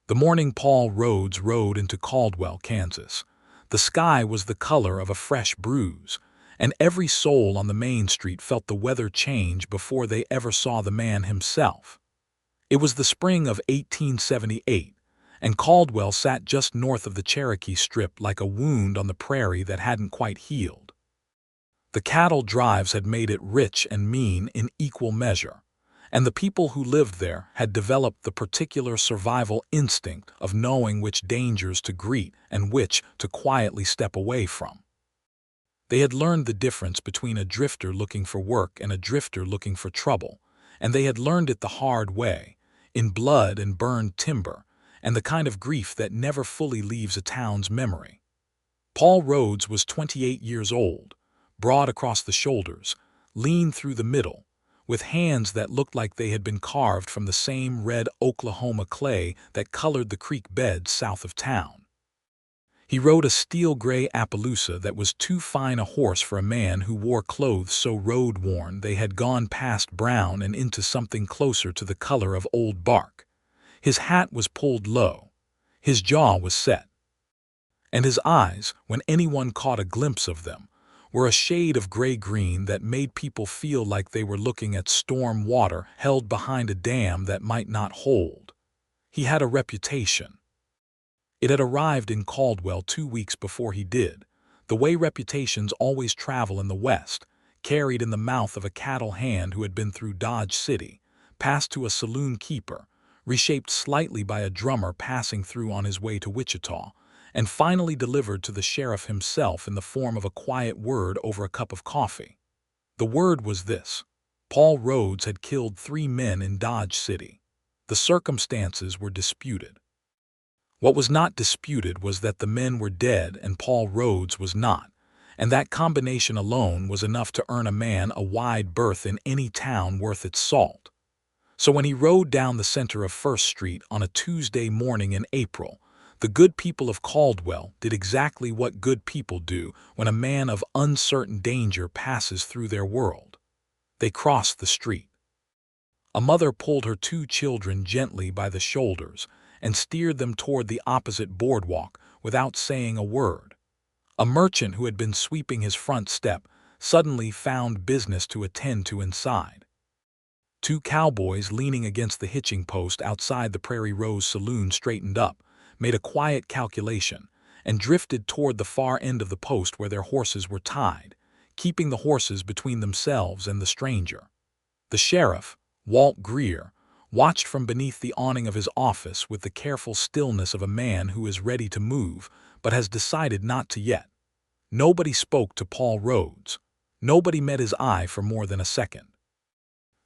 The morning Paul Rhodes rode into Caldwell, Kansas, the sky was the color of a fresh bruise, and every soul on the main street felt the weather change before they ever saw the man himself. It was the spring of 1878, and Caldwell sat just north of the Cherokee Strip like a wound on the prairie that hadn't quite healed. The cattle drives had made it rich and mean in equal measure, and the people who lived there had developed the particular survival instinct of knowing which dangers to greet and which to quietly step away from. They had learned the difference between a drifter looking for work and a drifter looking for trouble, and they had learned it the hard way, in blood and burned timber, and the kind of grief that never fully leaves a town's memory. Paul Rhodes was 28 years old, broad across the shoulders, lean through the middle, with hands that looked like they had been carved from the same red Oklahoma clay that colored the creek beds south of town. He rode a steel-gray Appaloosa that was too fine a horse for a man who wore clothes so road-worn they had gone past brown and into something closer to the color of old bark. His hat was pulled low, his jaw was set, and his eyes, when anyone caught a glimpse of them, were a shade of gray-green that made people feel like they were looking at storm water held behind a dam that might not hold. He had a reputation. It had arrived in Caldwell 2 weeks before he did, the way reputations always travel in the West, carried in the mouth of a cattle hand who had been through Dodge City, passed to a saloon keeper, reshaped slightly by a drummer passing through on his way to Wichita, and finally delivered to the sheriff himself in the form of a quiet word over a cup of coffee. The word was this: Paul Rhodes had killed 3 men in Dodge City. The circumstances were disputed. What was not disputed was that the men were dead and Paul Rhodes was not, and that combination alone was enough to earn a man a wide berth in any town worth its salt. So when he rode down the center of First Street on a Tuesday morning in April, the good people of Caldwell did exactly what good people do when a man of uncertain danger passes through their world. They crossed the street. A mother pulled her 2 children gently by the shoulders and steered them toward the opposite boardwalk without saying a word. A merchant who had been sweeping his front step suddenly found business to attend to inside. 2 cowboys leaning against the hitching post outside the Prairie Rose Saloon straightened up, made a quiet calculation, and drifted toward the far end of the post where their horses were tied, keeping the horses between themselves and the stranger. The sheriff, Walt Greer, watched from beneath the awning of his office with the careful stillness of a man who is ready to move but has decided not to yet. Nobody spoke to Paul Rhodes. Nobody met his eye for more than a second.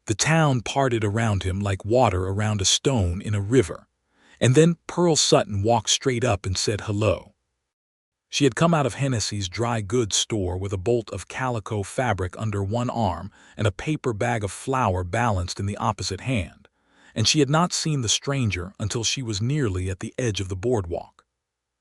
The town parted around him like water around a stone in a river, and then Pearl Sutton walked straight up and said hello. She had come out of Hennessy's dry goods store with a bolt of calico fabric under one arm and a paper bag of flour balanced in the opposite hand, and she had not seen the stranger until she was nearly at the edge of the boardwalk.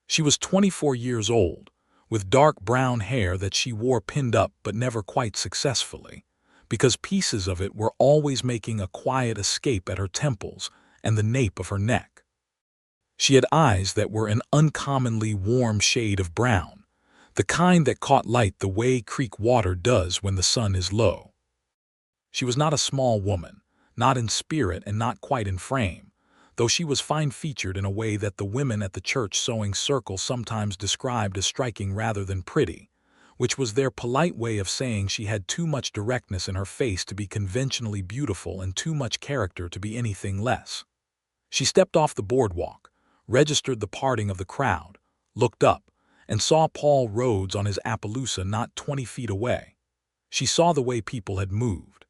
She was 24 years old, with dark brown hair that she wore pinned up but never quite successfully, because pieces of it were always making a quiet escape at her temples and the nape of her neck. She had eyes that were an uncommonly warm shade of brown, the kind that caught light the way creek water does when the sun is low. She was not a small woman, not in spirit and not quite in frame, though she was fine-featured in a way that the women at the church sewing circle sometimes described as striking rather than pretty, which was their polite way of saying she had too much directness in her face to be conventionally beautiful and too much character to be anything less. She stepped off the boardwalk, registered the parting of the crowd, looked up, and saw Paul Rhodes on his Appaloosa not 20 feet away. She saw the way people had moved.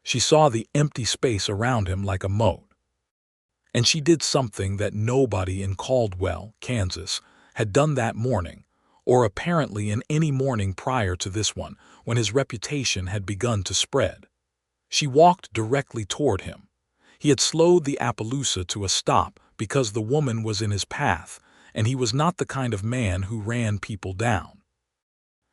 She saw the empty space around him like a moat. And she did something that nobody in Caldwell, Kansas, had done that morning, or apparently in any morning prior to this one, when his reputation had begun to spread. She walked directly toward him. He had slowed the Appaloosa to a stop because the woman was in his path, and he was not the kind of man who ran people down.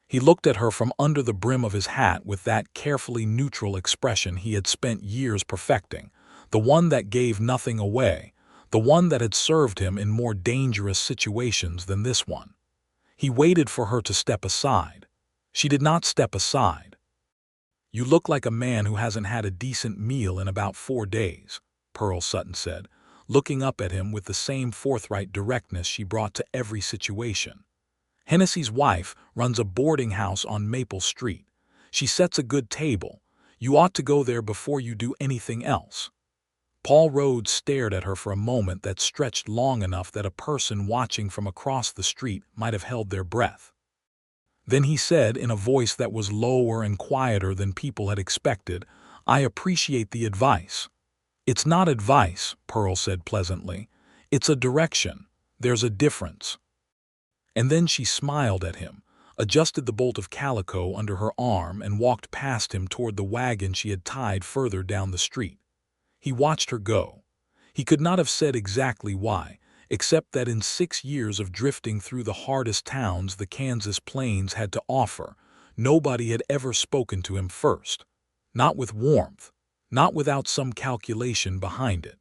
He looked at her from under the brim of his hat with that carefully neutral expression he had spent years perfecting, the one that gave nothing away, the one that had served him in more dangerous situations than this one. He waited for her to step aside. She did not step aside. "You look like a man who hasn't had a decent meal in about 4 days," Pearl Sutton said, looking up at him with the same forthright directness she brought to every situation. "Hennessy's wife runs a boarding house on Maple Street. She sets a good table. You ought to go there before you do anything else." Paul Rhodes stared at her for a moment that stretched long enough that a person watching from across the street might have held their breath. Then he said in a voice that was lower and quieter than people had expected, "I appreciate the advice." "It's not advice," Pearl said pleasantly. "It's a direction. There's a difference." And then she smiled at him, adjusted the bolt of calico under her arm, and walked past him toward the wagon she had tied further down the street. He watched her go. He could not have said exactly why, except that in 6 years of drifting through the hardest towns the Kansas plains had to offer, nobody had ever spoken to him first. Not with warmth, not without some calculation behind it.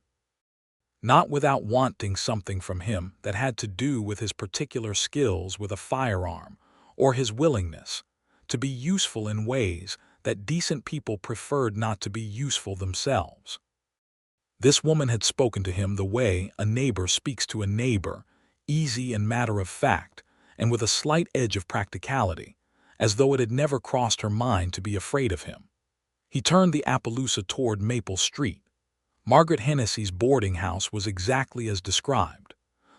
Not without wanting something from him that had to do with his particular skills with a firearm, or his willingness to be useful in ways that decent people preferred not to be useful themselves. This woman had spoken to him the way a neighbor speaks to a neighbor, easy and matter-of-fact, and with a slight edge of practicality, as though it had never crossed her mind to be afraid of him. He turned the Appaloosa toward Maple Street. Margaret Hennessy's boarding house was exactly as described.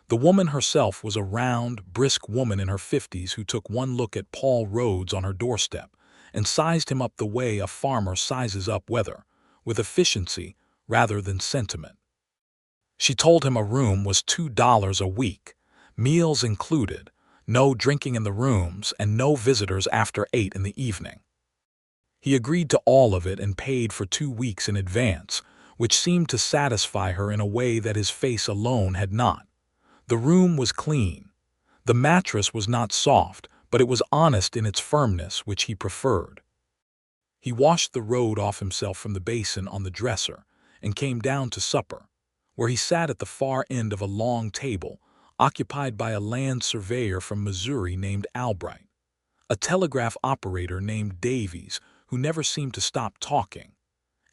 The woman herself was a round, brisk woman in her 50s who took one look at Paul Rhodes on her doorstep and sized him up the way a farmer sizes up weather, with efficiency rather than sentiment. She told him a room was $2 a week, meals included, no drinking in the rooms, and no visitors after 8 in the evening. He agreed to all of it and paid for 2 weeks in advance, which seemed to satisfy her in a way that his face alone had not. The room was clean. The mattress was not soft, but it was honest in its firmness, which he preferred. He washed the road off himself from the basin on the dresser and came down to supper, where he sat at the far end of a long table, occupied by a land surveyor from Missouri named Albright, a telegraph operator named Davies who never seemed to stop talking,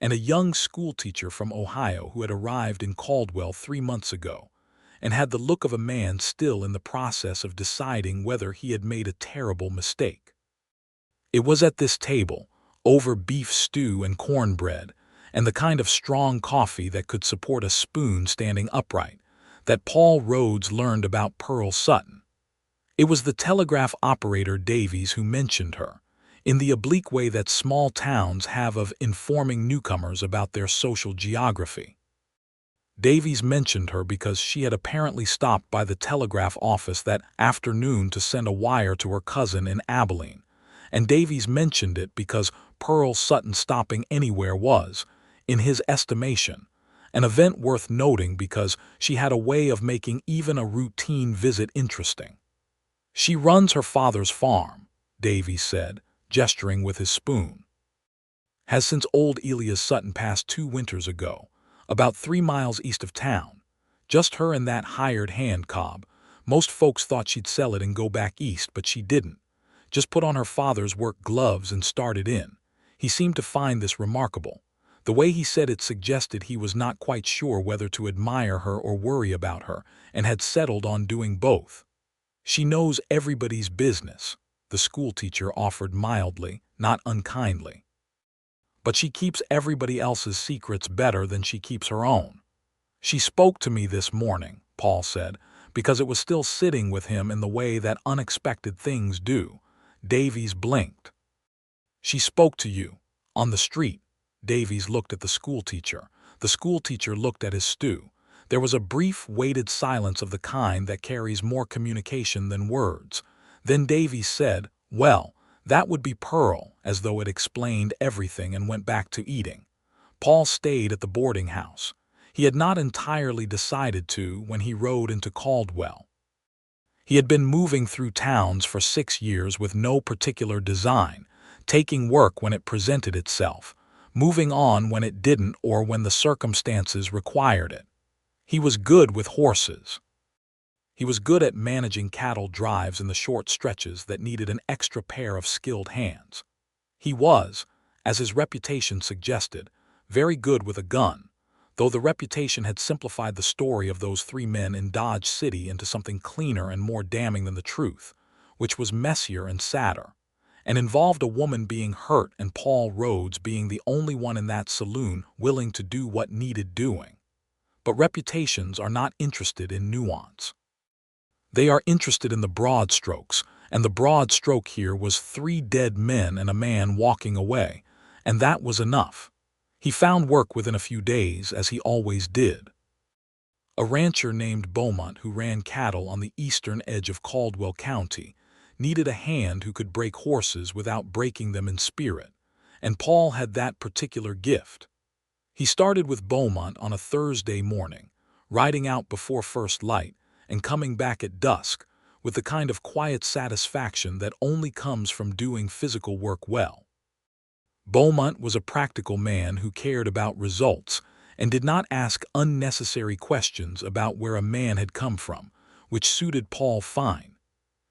and a young schoolteacher from Ohio who had arrived in Caldwell 3 months ago and had the look of a man still in the process of deciding whether he had made a terrible mistake. It was at this table, over beef stew and cornbread, and the kind of strong coffee that could support a spoon standing upright, that Paul Rhodes learned about Pearl Sutton. It was the telegraph operator Davies who mentioned her, in the oblique way that small towns have of informing newcomers about their social geography. Davies mentioned her because she had apparently stopped by the telegraph office that afternoon to send a wire to her cousin in Abilene, and Davies mentioned it because Pearl Sutton stopping anywhere was, in his estimation, an event worth noting because she had a way of making even a routine visit interesting. "She runs her father's farm," Davies said, gesturing with his spoon. "Has since old Elias Sutton passed 2 winters ago, about 3 miles east of town. Just her and that hired hand cob. Most folks thought she'd sell it and go back east, but she didn't. Just put on her father's work gloves and started in. He seemed to find this remarkable. The way he said it suggested he was not quite sure whether to admire her or worry about her, and had settled on doing both. She knows everybody's business," the schoolteacher offered mildly, not unkindly. "But she keeps everybody else's secrets better than she keeps her own. She spoke to me this morning," Paul said, because it was still sitting with him in the way that unexpected things do. Davies blinked. "She spoke to you, on the street." Davies looked at the schoolteacher. The schoolteacher looked at his stew. There was a brief, weighted silence of the kind that carries more communication than words. Then Davies said, "Well, that would be Pearl," as though it explained everything, and went back to eating. Paul stayed at the boarding house. He had not entirely decided to when he rode into Caldwell. He had been moving through towns for 6 years with no particular design, taking work when it presented itself, moving on when it didn't or when the circumstances required it. He was good with horses. He was good at managing cattle drives in the short stretches that needed an extra pair of skilled hands. He was, as his reputation suggested, very good with a gun, though the reputation had simplified the story of those 3 men in Dodge City into something cleaner and more damning than the truth, which was messier and sadder, and involved a woman being hurt and Paul Rhodes being the only one in that saloon willing to do what needed doing. But reputations are not interested in nuance. They are interested in the broad strokes, and the broad stroke here was 3 dead men and a man walking away, and that was enough. He found work within a few days, as he always did. A rancher named Beaumont, who ran cattle on the eastern edge of Caldwell County, needed a hand who could break horses without breaking them in spirit, and Paul had that particular gift. He started with Beaumont on a Thursday morning, riding out before first light and coming back at dusk, with the kind of quiet satisfaction that only comes from doing physical work well. Beaumont was a practical man who cared about results and did not ask unnecessary questions about where a man had come from, which suited Paul fine.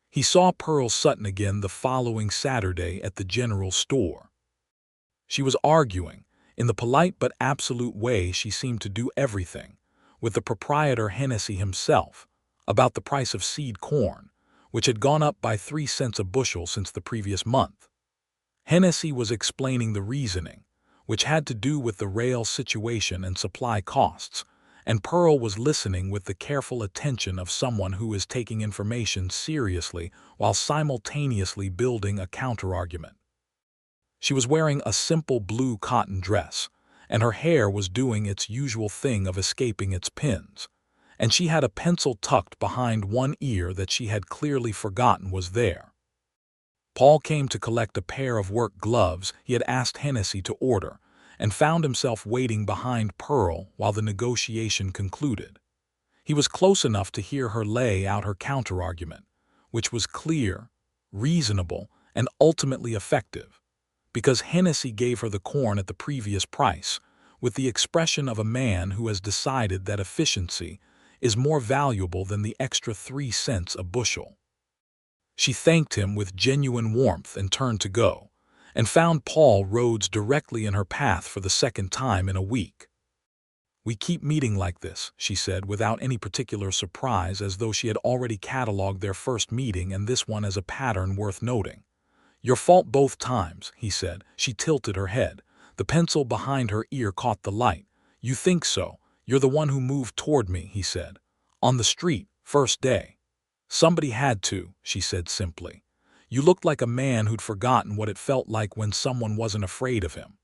He saw Pearl Sutton again the following Saturday at the general store. She was arguing, in the polite but absolute way she seemed to do everything, with the proprietor Hennessy himself, about the price of seed corn, which had gone up by 3 cents a bushel since the previous month. Hennessy was explaining the reasoning, which had to do with the rail situation and supply costs, and Pearl was listening with the careful attention of someone who is taking information seriously while simultaneously building a counterargument. She was wearing a simple blue cotton dress, and her hair was doing its usual thing of escaping its pins, and she had a pencil tucked behind one ear that she had clearly forgotten was there. Paul came to collect a pair of work gloves he had asked Hennessy to order, and found himself waiting behind Pearl while the negotiation concluded. He was close enough to hear her lay out her counterargument, which was clear, reasonable, and ultimately effective, because Hennessy gave her the corn at the previous price, with the expression of a man who has decided that efficiency is more valuable than the extra 3 cents a bushel. She thanked him with genuine warmth and turned to go, and found Paul Rhodes directly in her path for the second time in a week. "We keep meeting like this," she said without any particular surprise, as though she had already catalogued their first meeting and this one as a pattern worth noting. "Your fault both times," he said. She tilted her head. The pencil behind her ear caught the light. "You think so? You're the one who moved toward me," he said. "On the street, first day." "Somebody had to," she said simply. "You looked like a man who'd forgotten what it felt like when someone wasn't afraid of him."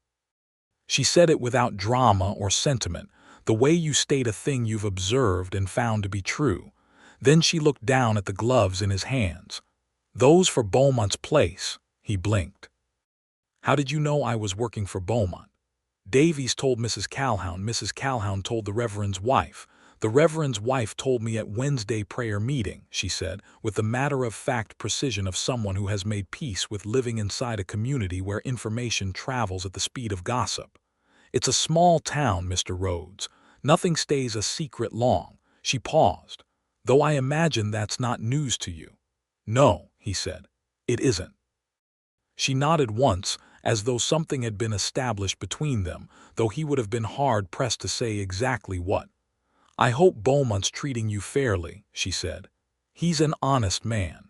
She said it without drama or sentiment, the way you state a thing you've observed and found to be true. Then she looked down at the gloves in his hands. "Those for Beaumont's place," he blinked. "How did you know I was working for Beaumont?" "Davies told Mrs. Calhoun. Mrs. Calhoun told the Reverend's wife. The Reverend's wife told me at Wednesday prayer meeting," she said, with the matter-of-fact precision of someone who has made peace with living inside a community where information travels at the speed of gossip. "It's a small town, Mr. Rhodes. Nothing stays a secret long." She paused. "Though I imagine that's not news to you." "No," he said, "it isn't." She nodded once, as though something had been established between them, though he would have been hard-pressed to say exactly what. "I hope Beaumont's treating you fairly," she said. "He's an honest man.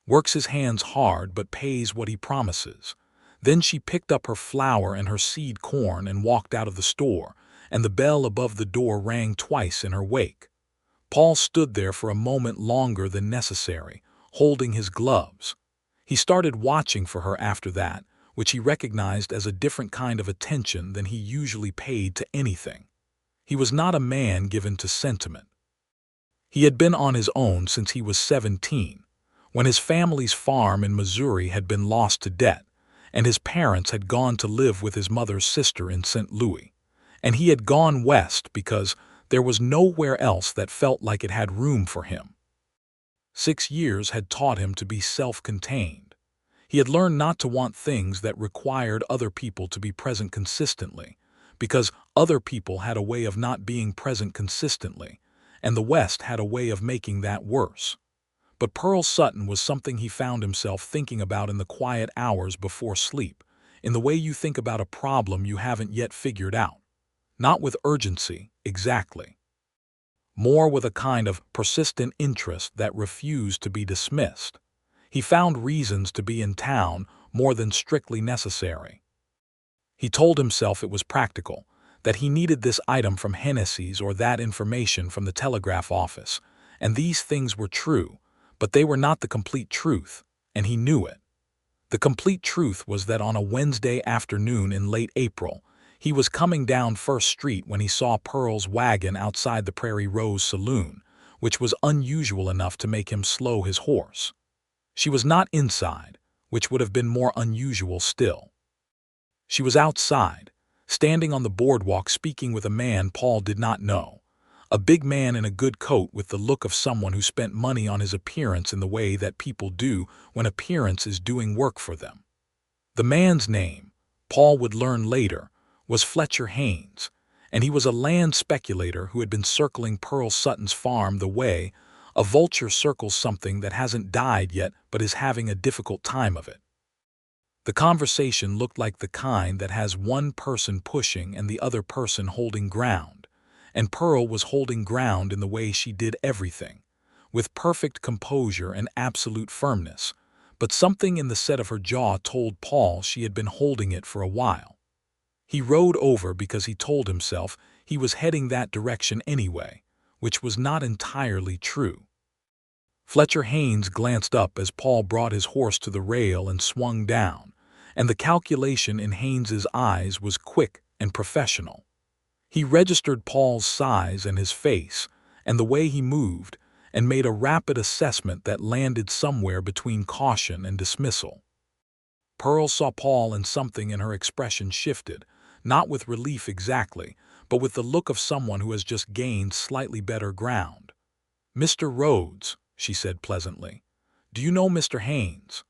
Works his hands hard but pays what he promises." Then she picked up her flour and her seed corn and walked out of the store, and the bell above the door rang twice in her wake. Paul stood there for a moment longer than necessary, holding his gloves. He started watching for her after that, which he recognized as a different kind of attention than he usually paid to anything. He was not a man given to sentiment. He had been on his own since he was 17, when his family's farm in Missouri had been lost to debt, and his parents had gone to live with his mother's sister in St. Louis, and he had gone west because there was nowhere else that felt like it had room for him. 6 years had taught him to be self-contained. He had learned not to want things that required other people to be present consistently, because Other people had a way of not being present consistently, and the West had a way of making that worse. But Pearl Sutton was something he found himself thinking about in the quiet hours before sleep, in the way you think about a problem you haven't yet figured out. Not with urgency, exactly. More with a kind of persistent interest that refused to be dismissed. He found reasons to be in town more than strictly necessary. He told himself it was practical, that he needed this item from Hennessy's or that information from the telegraph office, and these things were true, but they were not the complete truth, and he knew it. The complete truth was that on a Wednesday afternoon in late April, he was coming down First Street when he saw Pearl's wagon outside the Prairie Rose saloon, which was unusual enough to make him slow his horse. She was not inside, which would have been more unusual still. She was outside, standing on the boardwalk speaking with a man Paul did not know, a big man in a good coat with the look of someone who spent money on his appearance in the way that people do when appearance is doing work for them. The man's name, Paul would learn later, was Fletcher Haynes, and he was a land speculator who had been circling Pearl Sutton's farm the way a vulture circles something that hasn't died yet but is having a difficult time of it. The conversation looked like the kind that has one person pushing and the other person holding ground, and Pearl was holding ground in the way she did everything, with perfect composure and absolute firmness, but something in the set of her jaw told Paul she had been holding it for a while. He rode over because he told himself he was heading that direction anyway, which was not entirely true. Fletcher Haynes glanced up as Paul brought his horse to the rail and swung down, and the calculation in Haynes's eyes was quick and professional. He registered Paul's size and his face, and the way he moved, and made a rapid assessment that landed somewhere between caution and dismissal. Pearl saw Paul, and something in her expression shifted, not with relief exactly, but with the look of someone who has just gained slightly better ground. "Mr. Rhodes," she said pleasantly. "Do you know Mr. Haynes?"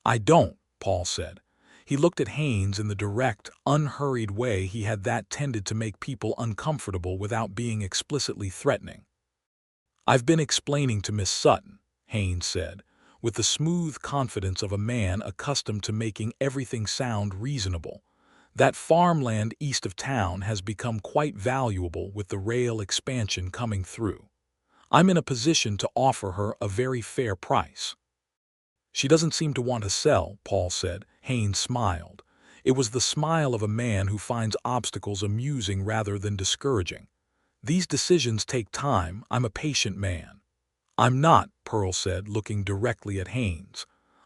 "I don't," Paul said. He looked at Haynes in the direct, unhurried way he had that tended to make people uncomfortable without being explicitly threatening. "I've been explaining to Miss Sutton," Haynes said, with the smooth confidence of a man accustomed to making everything sound reasonable, that farmland east of town has become quite valuable with the rail expansion coming through. I'm in a position to offer her a very fair price." "She doesn't seem to want to sell," Paul said. Haynes smiled. It was the smile of a man who finds obstacles amusing rather than discouraging. "These decisions take time. I'm a patient man." "I'm not," Pearl said, looking directly at Haynes.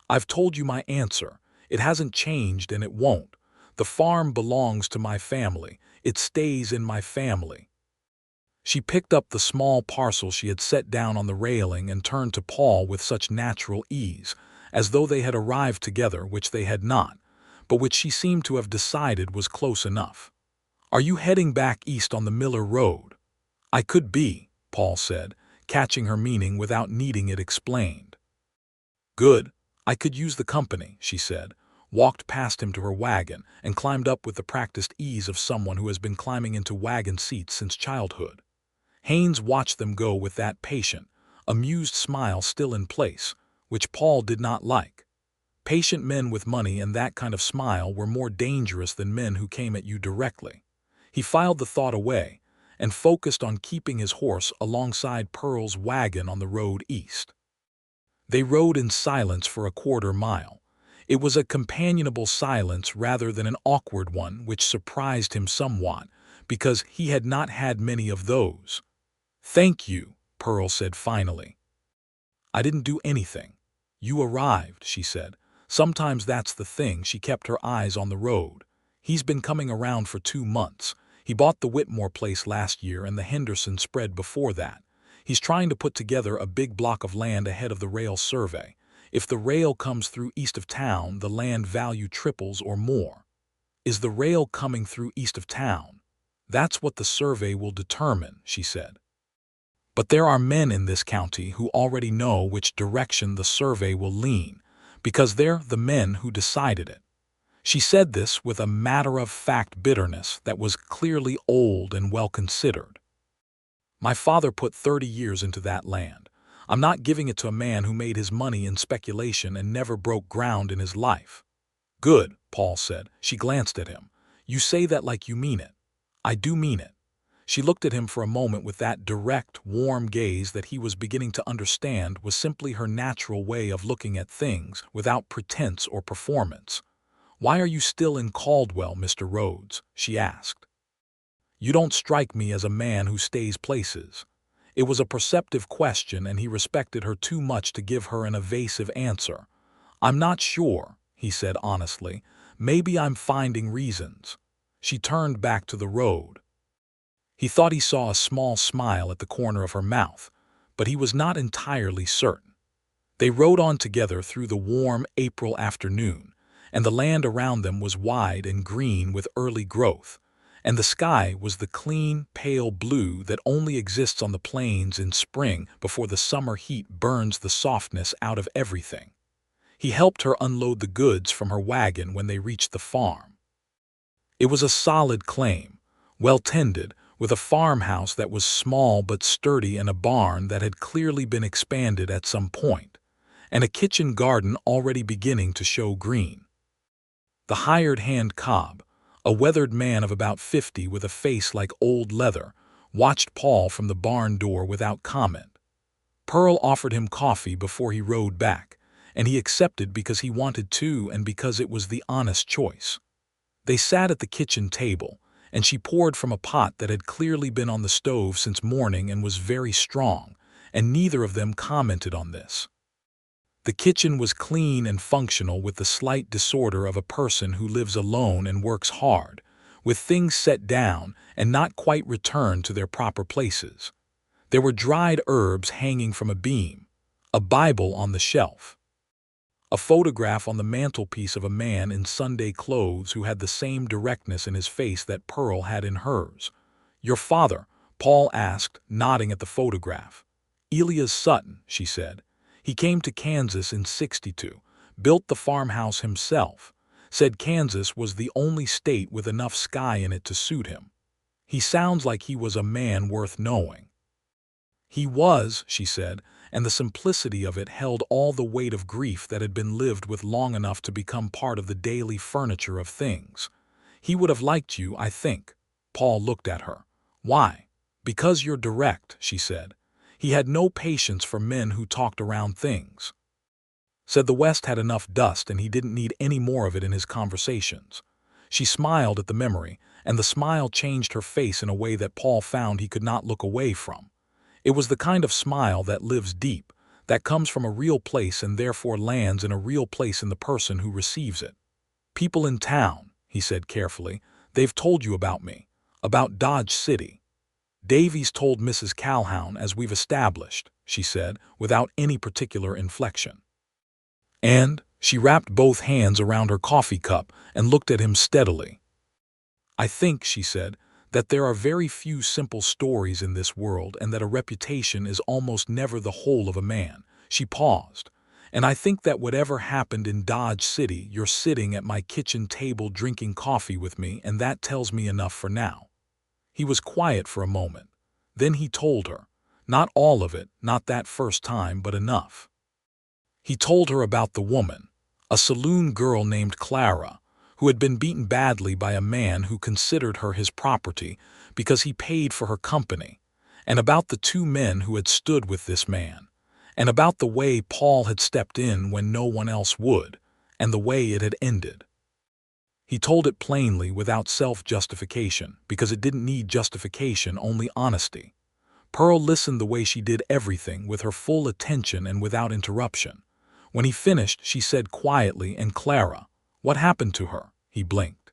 "I've told you my answer. It hasn't changed and it won't. The farm belongs to my family. It stays in my family." She picked up the small parcel she had set down on the railing and turned to Paul with such natural ease, as though they had arrived together, which they had not, but which she seemed to have decided was close enough. "Are you heading back east on the Miller Road?" "I could be," Paul said, catching her meaning without needing it explained. "Good. I could use the company," she said, walked past him to her wagon, and climbed up with the practiced ease of someone who has been climbing into wagon seats since childhood. Haynes watched them go with that patient, amused smile still in place, which Paul did not like. Patient men with money and that kind of smile were more dangerous than men who came at you directly. He filed the thought away and focused on keeping his horse alongside Pearl's wagon on the road east. They rode in silence for a quarter-mile. It was a companionable silence rather than an awkward one, which surprised him somewhat, because he had not had many of those. "Thank you," Pearl said finally. "I didn't do anything. You arrived," she said. Sometimes that's the thing. She kept her eyes on the road. "He's been coming around for 2 months. He bought the Whitmore place last year and the Henderson spread before that. He's trying to put together a big block of land ahead of the rail survey. If the rail comes through east of town, the land value triples or more." "Is the rail coming through east of town?" "That's what the survey will determine," she said. "But there are men in this county who already know which direction the survey will lean, because they're the men who decided it." She said this with a matter-of-fact bitterness that was clearly old and well-considered. My father put 30 years into that land. I'm not giving it to a man who made his money in speculation and never broke ground in his life. Good, Paul said. She glanced at him. You say that like you mean it. I do mean it. She looked at him for a moment with that direct, warm gaze that he was beginning to understand was simply her natural way of looking at things without pretense or performance. Why are you still in Caldwell, Mr. Rhodes? She asked. You don't strike me as a man who stays places. It was a perceptive question, and he respected her too much to give her an evasive answer. I'm not sure, he said honestly. Maybe I'm finding reasons. She turned back to the road. He thought he saw a small smile at the corner of her mouth, but he was not entirely certain. They rode on together through the warm April afternoon, and the land around them was wide and green with early growth, and the sky was the clean, pale blue that only exists on the plains in spring before the summer heat burns the softness out of everything. He helped her unload the goods from her wagon when they reached the farm. It was a solid claim, well tended, with a farmhouse that was small but sturdy and a barn that had clearly been expanded at some point, and a kitchen garden already beginning to show green. The hired hand Cobb, a weathered man of about 50 with a face like old leather, watched Paul from the barn door without comment. Pearl offered him coffee before he rode back, and he accepted because he wanted to and because it was the honest choice. They sat at the kitchen table, and she poured from a pot that had clearly been on the stove since morning and was very strong, and neither of them commented on this. The kitchen was clean and functional with the slight disorder of a person who lives alone and works hard, with things set down and not quite returned to their proper places. There were dried herbs hanging from a beam, a Bible on the shelf, a photograph on the mantelpiece of a man in Sunday clothes who had the same directness in his face that Pearl had in hers. Your father, Paul asked, nodding at the photograph. Elias Sutton, she said. He came to Kansas in '62, built the farmhouse himself, said Kansas was the only state with enough sky in it to suit him. He sounds like he was a man worth knowing. He was, she said, and the simplicity of it held all the weight of grief that had been lived with long enough to become part of the daily furniture of things. He would have liked you, I think. Paul looked at her. Why? Because you're direct, she said. He had no patience for men who talked around things. Said the West had enough dust and he didn't need any more of it in his conversations. She smiled at the memory, and the smile changed her face in a way that Paul found he could not look away from. It was the kind of smile that lives deep, that comes from a real place and therefore lands in a real place in the person who receives it. People in town, he said carefully, they've told you about me, about Dodge City. Davies told Mrs. Calhoun, as we've established, she said, without any particular inflection. And she wrapped both hands around her coffee cup and looked at him steadily. I think, she said, that there are very few simple stories in this world and that a reputation is almost never the whole of a man. She paused. And I think that whatever happened in Dodge City, you're sitting at my kitchen table drinking coffee with me, and that tells me enough for now. He was quiet for a moment. Then he told her. Not all of it, not that first time, but enough. He told her about the woman, a saloon girl named Clara, who had been beaten badly by a man who considered her his property because he paid for her company, and about the two men who had stood with this man, and about the way Paul had stepped in when no one else would, and the way it had ended. He told it plainly without self-justification, because it didn't need justification, only honesty. Pearl listened the way she did everything, with her full attention and without interruption. When he finished, she said quietly, and Clara, what happened to her? He blinked.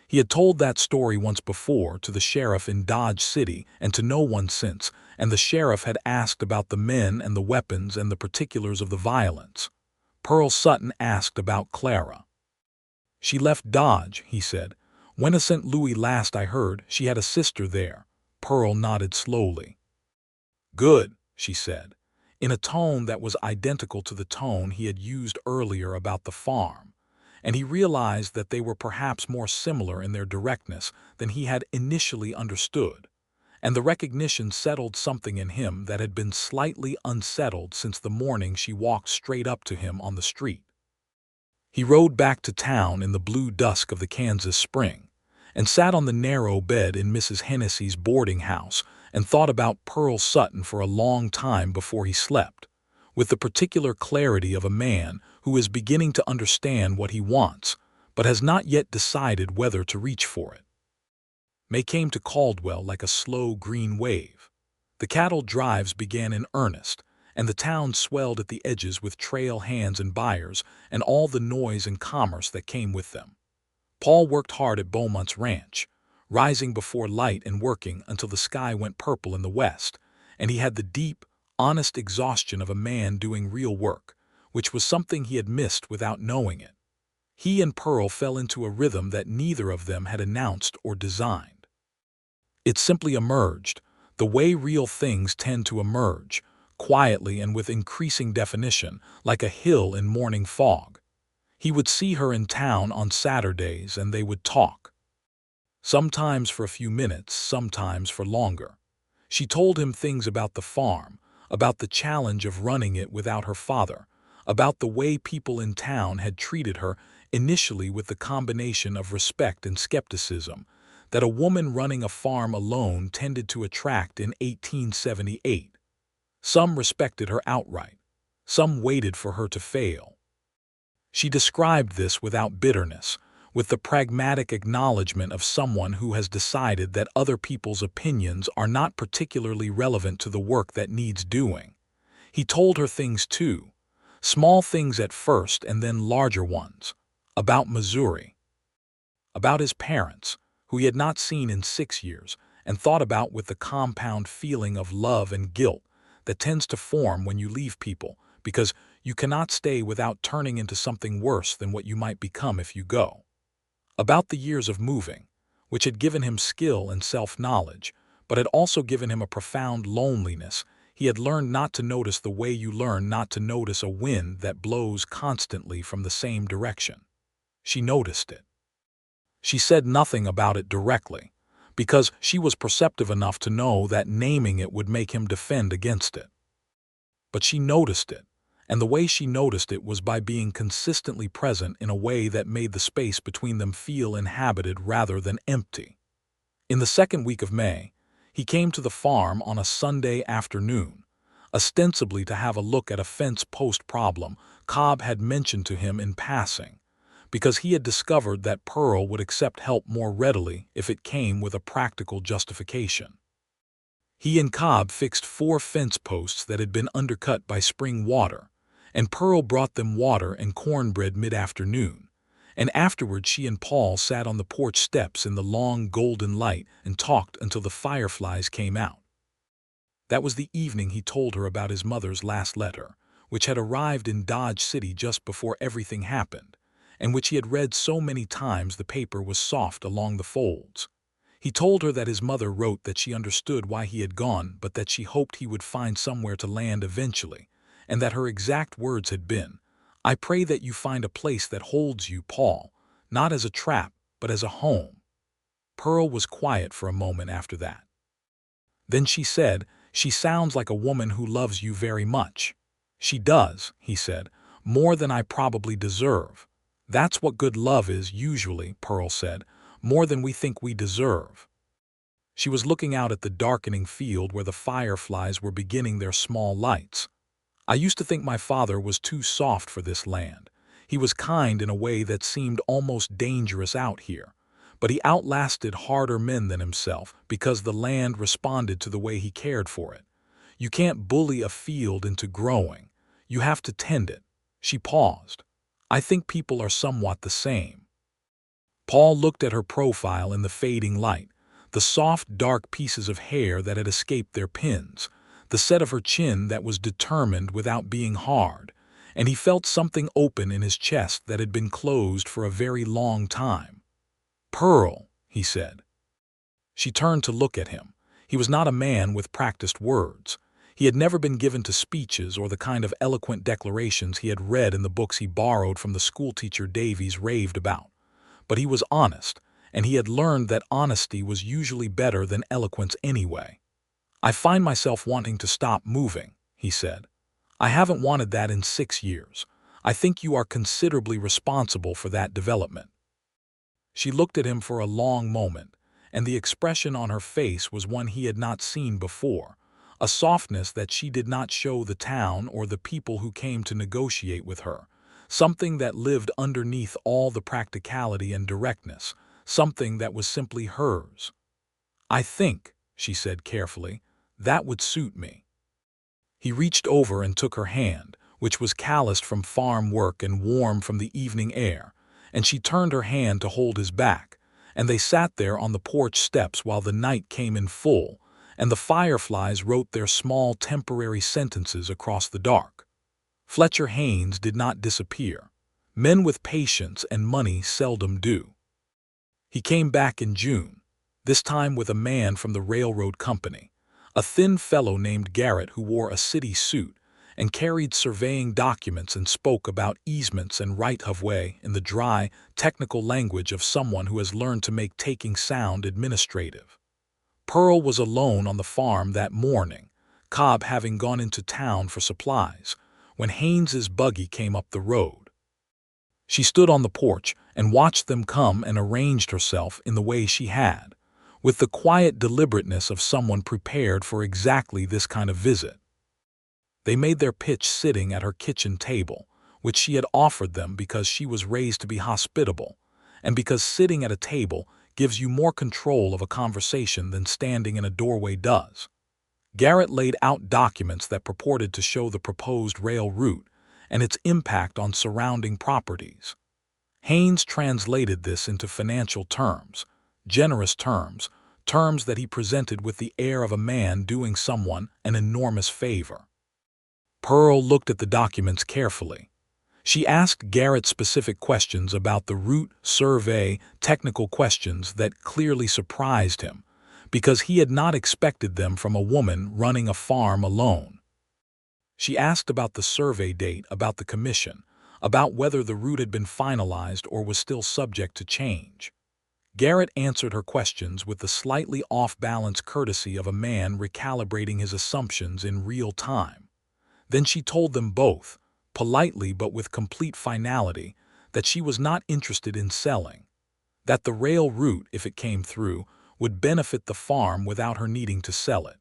He had told that story once before to the sheriff in Dodge City and to no one since, and the sheriff had asked about the men and the weapons and the particulars of the violence. Pearl Sutton asked about Clara. She left Dodge, he said. Went to St. Louis last I heard. She had a sister there. Pearl nodded slowly. Good, she said, in a tone that was identical to the tone he had used earlier about the farm. and he realized that they were perhaps more similar in their directness than he had initially understood, and the recognition settled something in him that had been slightly unsettled since the morning she walked straight up to him on the street. He rode back to town in the blue dusk of the Kansas spring, and sat on the narrow bed in Mrs. Hennessy's boarding house and thought about Pearl Sutton for a long time before he slept, with the particular clarity of a man who is beginning to understand what he wants, but has not yet decided whether to reach for it. May came to Caldwell like a slow green wave. The cattle drives began in earnest, and the town swelled at the edges with trail hands and buyers and all the noise and commerce that came with them. Paul worked hard at Beaumont's ranch, rising before light and working until the sky went purple in the west, and he had the deep, honest exhaustion of a man doing real work, which was something he had missed without knowing it. He and Pearl fell into a rhythm that neither of them had announced or designed. It simply emerged, the way real things tend to emerge, quietly and with increasing definition, like a hill in morning fog. He would see her in town on Saturdays and they would talk. Sometimes for a few minutes, sometimes for longer. She told him things about the farm, about the challenge of running it without her father, about the way people in town had treated her, initially with the combination of respect and skepticism that a woman running a farm alone tended to attract in 1878. Some respected her outright. Some waited for her to fail. She described this without bitterness, with the pragmatic acknowledgement of someone who has decided that other people's opinions are not particularly relevant to the work that needs doing. He told her things too, small things at first and then larger ones, about Missouri, about his parents, who he had not seen in 6 years, and thought about with the compound feeling of love and guilt that tends to form when you leave people, because you cannot stay without turning into something worse than what you might become if you go. About the years of moving, which had given him skill and self-knowledge, but had also given him a profound loneliness. He had learned not to notice the way you learn not to notice a wind that blows constantly from the same direction. She noticed it. She said nothing about it directly, because she was perceptive enough to know that naming it would make him defend against it. But she noticed it, and the way she noticed it was by being consistently present in a way that made the space between them feel inhabited rather than empty. In the second week of May, he came to the farm on a Sunday afternoon, ostensibly to have a look at a fence post problem Cobb had mentioned to him in passing, because he had discovered that Pearl would accept help more readily if it came with a practical justification. He and Cobb fixed 4 fence posts that had been undercut by spring water, and Pearl brought them water and cornbread mid-afternoon, and afterward she and Paul sat on the porch steps in the long golden light and talked until the fireflies came out. That was the evening he told her about his mother's last letter, which had arrived in Dodge City just before everything happened, and which he had read so many times the paper was soft along the folds. He told her that his mother wrote that she understood why he had gone, but that she hoped he would find somewhere to land eventually, and that her exact words had been, "I pray that you find a place that holds you, Paul, not as a trap, but as a home." Pearl was quiet for a moment after that. Then she said, "She sounds like a woman who loves you very much." "She does," he said, "more than I probably deserve." "That's what good love is usually," Pearl said, "more than we think we deserve." She was looking out at the darkening field where the fireflies were beginning their small lights. "I used to think my father was too soft for this land. He was kind in a way that seemed almost dangerous out here, but he outlasted harder men than himself because the land responded to the way he cared for it. You can't bully a field into growing. You have to tend it." She paused. "I think people are somewhat the same." Paul looked at her profile in the fading light, the soft, dark pieces of hair that had escaped their pins, the set of her chin that was determined without being hard, and he felt something open in his chest that had been closed for a very long time. "Pearl," he said. She turned to look at him. He was not a man with practiced words. He had never been given to speeches or the kind of eloquent declarations he had read in the books he borrowed from the schoolteacher Davies raved about. But he was honest, and he had learned that honesty was usually better than eloquence anyway. "I find myself wanting to stop moving," he said. "I haven't wanted that in 6 years. I think you are considerably responsible for that development." She looked at him for a long moment, and the expression on her face was one he had not seen before, a softness that she did not show the town or the people who came to negotiate with her, something that lived underneath all the practicality and directness, something that was simply hers. "I think," she said carefully, "that would suit me." He reached over and took her hand, which was calloused from farm work and warm from the evening air, and she turned her hand to hold his back, and they sat there on the porch steps while the night came in full, and the fireflies wrote their small temporary sentences across the dark. Fletcher Haynes did not disappear. Men with patience and money seldom do. He came back in June, this time with a man from the railroad company, a thin fellow named Garrett who wore a city suit and carried surveying documents and spoke about easements and right-of-way in the dry, technical language of someone who has learned to make taking sound administrative. Pearl was alone on the farm that morning, Cobb having gone into town for supplies, when Haynes's buggy came up the road. She stood on the porch and watched them come and arranged herself in the way she had, with the quiet deliberateness of someone prepared for exactly this kind of visit. They made their pitch sitting at her kitchen table, which she had offered them because she was raised to be hospitable, and because sitting at a table gives you more control of a conversation than standing in a doorway does. Garrett laid out documents that purported to show the proposed rail route and its impact on surrounding properties. Haynes translated this into financial terms, generous terms, terms that he presented with the air of a man doing someone an enormous favor. Pearl looked at the documents carefully. She asked Garrett specific questions about the route, survey, technical questions that clearly surprised him, because he had not expected them from a woman running a farm alone. She asked about the survey date, about the commission, about whether the route had been finalized or was still subject to change. Garrett answered her questions with the slightly off-balance courtesy of a man recalibrating his assumptions in real time. Then she told them both, politely but with complete finality, that she was not interested in selling, that the rail route, if it came through, would benefit the farm without her needing to sell it,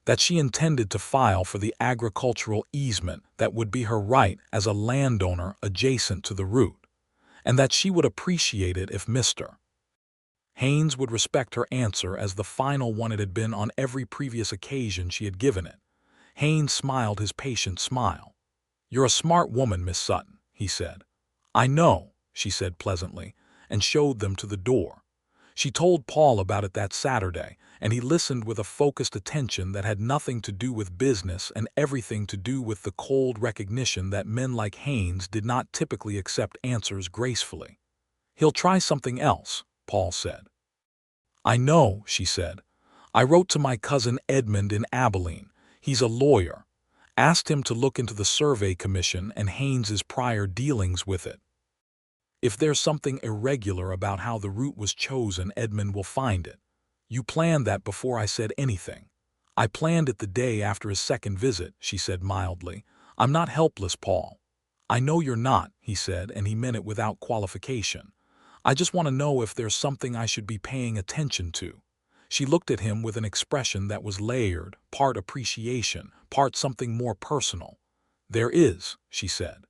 that she intended to file for the agricultural easement that would be her right as a landowner adjacent to the route, and that she would appreciate it if Mr. Haynes would respect her answer as the final one it had been on every previous occasion she had given it. Haynes smiled his patient smile. "You're a smart woman, Miss Sutton," he said. "I know," she said pleasantly, and showed them to the door. She told Paul about it that Saturday, and he listened with a focused attention that had nothing to do with business and everything to do with the cold recognition that men like Haynes did not typically accept answers gracefully. "He'll try something else," Paul said. "I know," she said. "I wrote to my cousin Edmund in Abilene. He's a lawyer. Asked him to look into the survey commission and Haynes's prior dealings with it. If there's something irregular about how the route was chosen, Edmund will find it. You planned that before I said anything." "I planned it the day after his second visit," she said mildly. "I'm not helpless, Paul." "I know you're not," he said, and he meant it without qualification. "I just want to know if there's something I should be paying attention to." She looked at him with an expression that was layered, part appreciation, part something more personal. "There is," she said.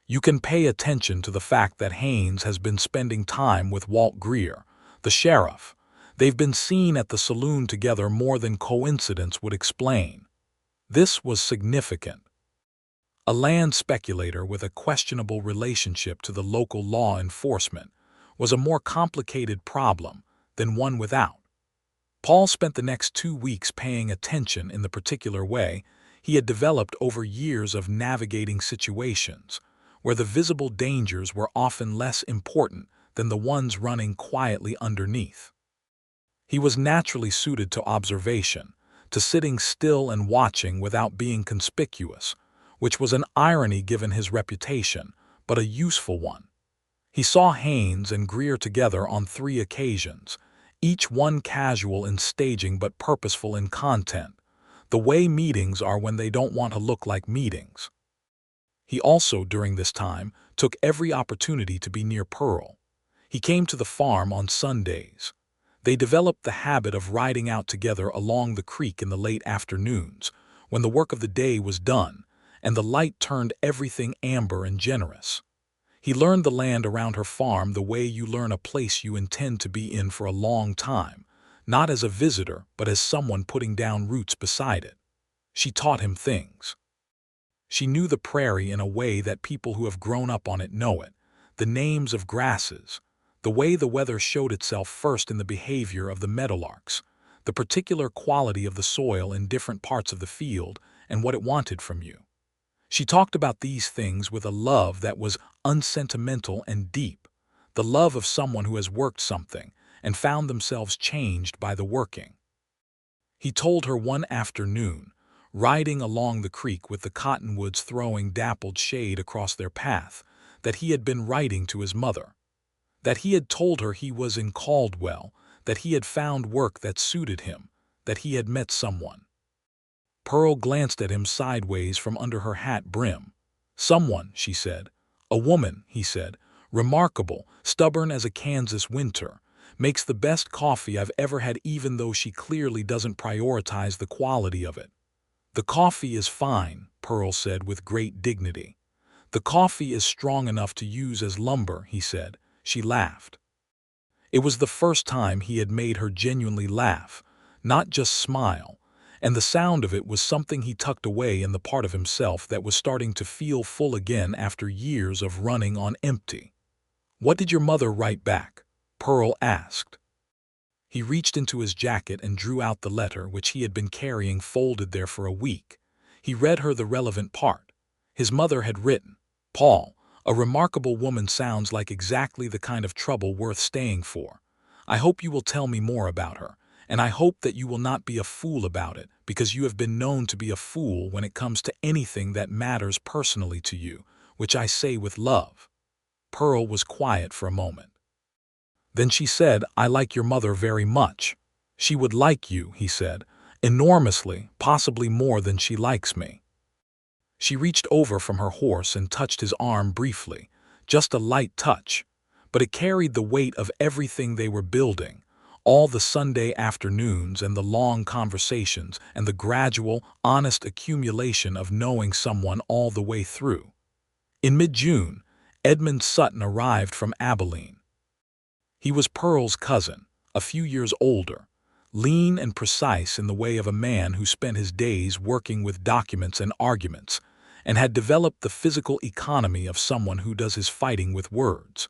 "You can pay attention to the fact that Haynes has been spending time with Walt Greer, the sheriff. They've been seen at the saloon together more than coincidence would explain." This was significant. A land speculator with a questionable relationship to the local law enforcement was a more complicated problem than one without. Paul spent the next 2 weeks paying attention in the particular way he had developed over years of navigating situations where the visible dangers were often less important than the ones running quietly underneath. He was naturally suited to observation, to sitting still and watching without being conspicuous, which was an irony given his reputation, but a useful one. He saw Haynes and Greer together on 3 occasions, each one casual in staging but purposeful in content, the way meetings are when they don't want to look like meetings. He also, during this time, took every opportunity to be near Pearl. He came to the farm on Sundays. They developed the habit of riding out together along the creek in the late afternoons, when the work of the day was done, and the light turned everything amber and generous. He learned the land around her farm the way you learn a place you intend to be in for a long time, not as a visitor but as someone putting down roots beside it. She taught him things. She knew the prairie in a way that people who have grown up on it know it, the names of grasses, the way the weather showed itself first in the behavior of the meadowlarks, the particular quality of the soil in different parts of the field, and what it wanted from you. She talked about these things with a love that was unsentimental and deep, the love of someone who has worked something and found themselves changed by the working. He told her one afternoon, riding along the creek with the cottonwoods throwing dappled shade across their path, that he had been writing to his mother, that he had told her he was in Caldwell, that he had found work that suited him, that he had met someone. Pearl glanced at him sideways from under her hat brim. "Someone," she said. "A woman," he said. "Remarkable, stubborn as a Kansas winter. Makes the best coffee I've ever had even though she clearly doesn't prioritize the quality of it." "The coffee is fine," Pearl said with great dignity. "The coffee is strong enough to use as lumber," he said. She laughed. It was the first time he had made her genuinely laugh, not just smile, and the sound of it was something he tucked away in the part of himself that was starting to feel full again after years of running on empty. "What did your mother write back?" Pearl asked. He reached into his jacket and drew out the letter which he had been carrying folded there for a week. He read her the relevant part. His mother had written, "Paul, a remarkable woman sounds like exactly the kind of trouble worth staying for. I hope you will tell me more about her, and I hope that you will not be a fool about it, because you have been known to be a fool when it comes to anything that matters personally to you, which I say with love." Pearl was quiet for a moment. Then she said, "I like your mother very much." "She would like you," he said, "enormously, possibly more than she likes me." She reached over from her horse and touched his arm briefly, just a light touch, but it carried the weight of everything they were building, all the Sunday afternoons and the long conversations and the gradual, honest accumulation of knowing someone all the way through. In mid-June, Edmund Sutton arrived from Abilene. He was Pearl's cousin, a few years older, lean and precise in the way of a man who spent his days working with documents and arguments, and had developed the physical economy of someone who does his fighting with words.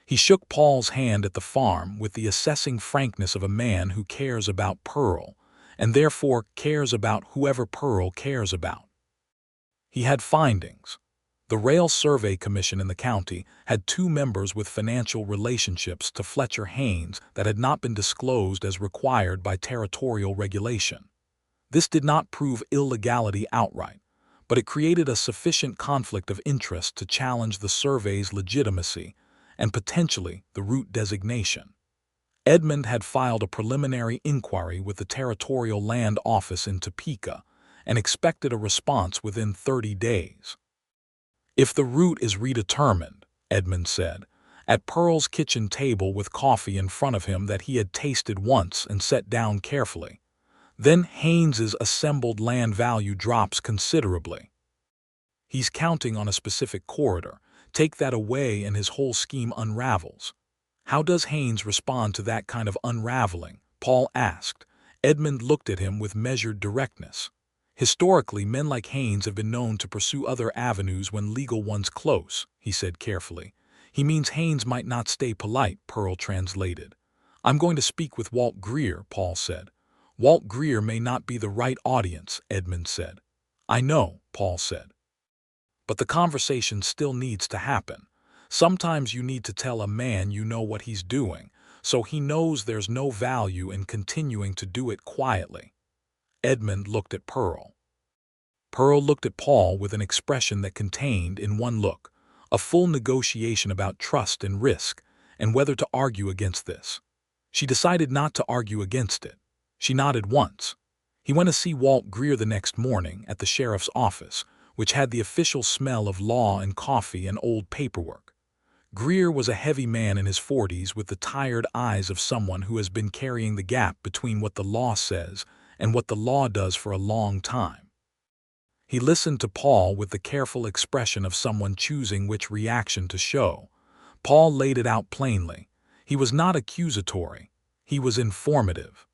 He shook Paul's hand at the farm with the assessing frankness of a man who cares about Pearl, and therefore cares about whoever Pearl cares about. He had findings. The Rail Survey Commission in the county had 2 members with financial relationships to Fletcher Haynes that had not been disclosed as required by territorial regulation. This did not prove illegality outright, but it created a sufficient conflict of interest to challenge the survey's legitimacy and potentially the route designation. Edmund had filed a preliminary inquiry with the Territorial Land Office in Topeka and expected a response within 30 days. "If the route is redetermined," Edmund said, at Pearl's kitchen table with coffee in front of him that he had tasted once and set down carefully, "then Haynes's assembled land value drops considerably. He's counting on a specific corridor. Take that away and his whole scheme unravels." "How does Haynes respond to that kind of unraveling?" Paul asked. Edmund looked at him with measured directness. "Historically, men like Haynes have been known to pursue other avenues when legal ones close," he said carefully. "He means Haynes might not stay polite," Pearl translated. "I'm going to speak with Walt Greer," Paul said. "Walt Greer may not be the right audience," Edmund said. "I know," Paul said. "But the conversation still needs to happen. Sometimes you need to tell a man you know what he's doing, so he knows there's no value in continuing to do it quietly." Edmund looked at Pearl. Pearl looked at Paul with an expression that contained, in one look, a full negotiation about trust and risk, and whether to argue against this. She decided not to argue against it. She nodded once. He went to see Walt Greer the next morning at the sheriff's office, which had the official smell of law and coffee and old paperwork. Greer was a heavy man in his 40s with the tired eyes of someone who has been carrying the gap between what the law says and what the law does for a long time. He listened to Paul with the careful expression of someone choosing which reaction to show. Paul laid it out plainly. He was not accusatory. He was informative.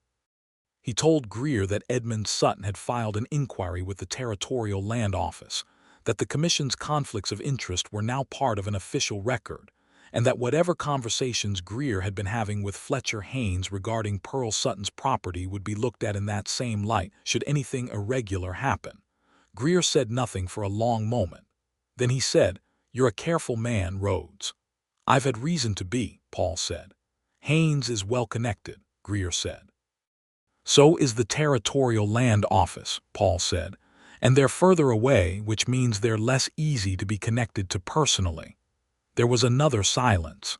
He told Greer that Edmund Sutton had filed an inquiry with the Territorial Land Office, that the Commission's conflicts of interest were now part of an official record, and that whatever conversations Greer had been having with Fletcher Haynes regarding Pearl Sutton's property would be looked at in that same light should anything irregular happen. Greer said nothing for a long moment. Then he said, "You're a careful man, Rhodes." "I've had reason to be," Paul said. "Haynes is well connected," Greer said. "So is the Territorial Land Office," Paul said, "and they're further away, which means they're less easy to be connected to personally." There was another silence.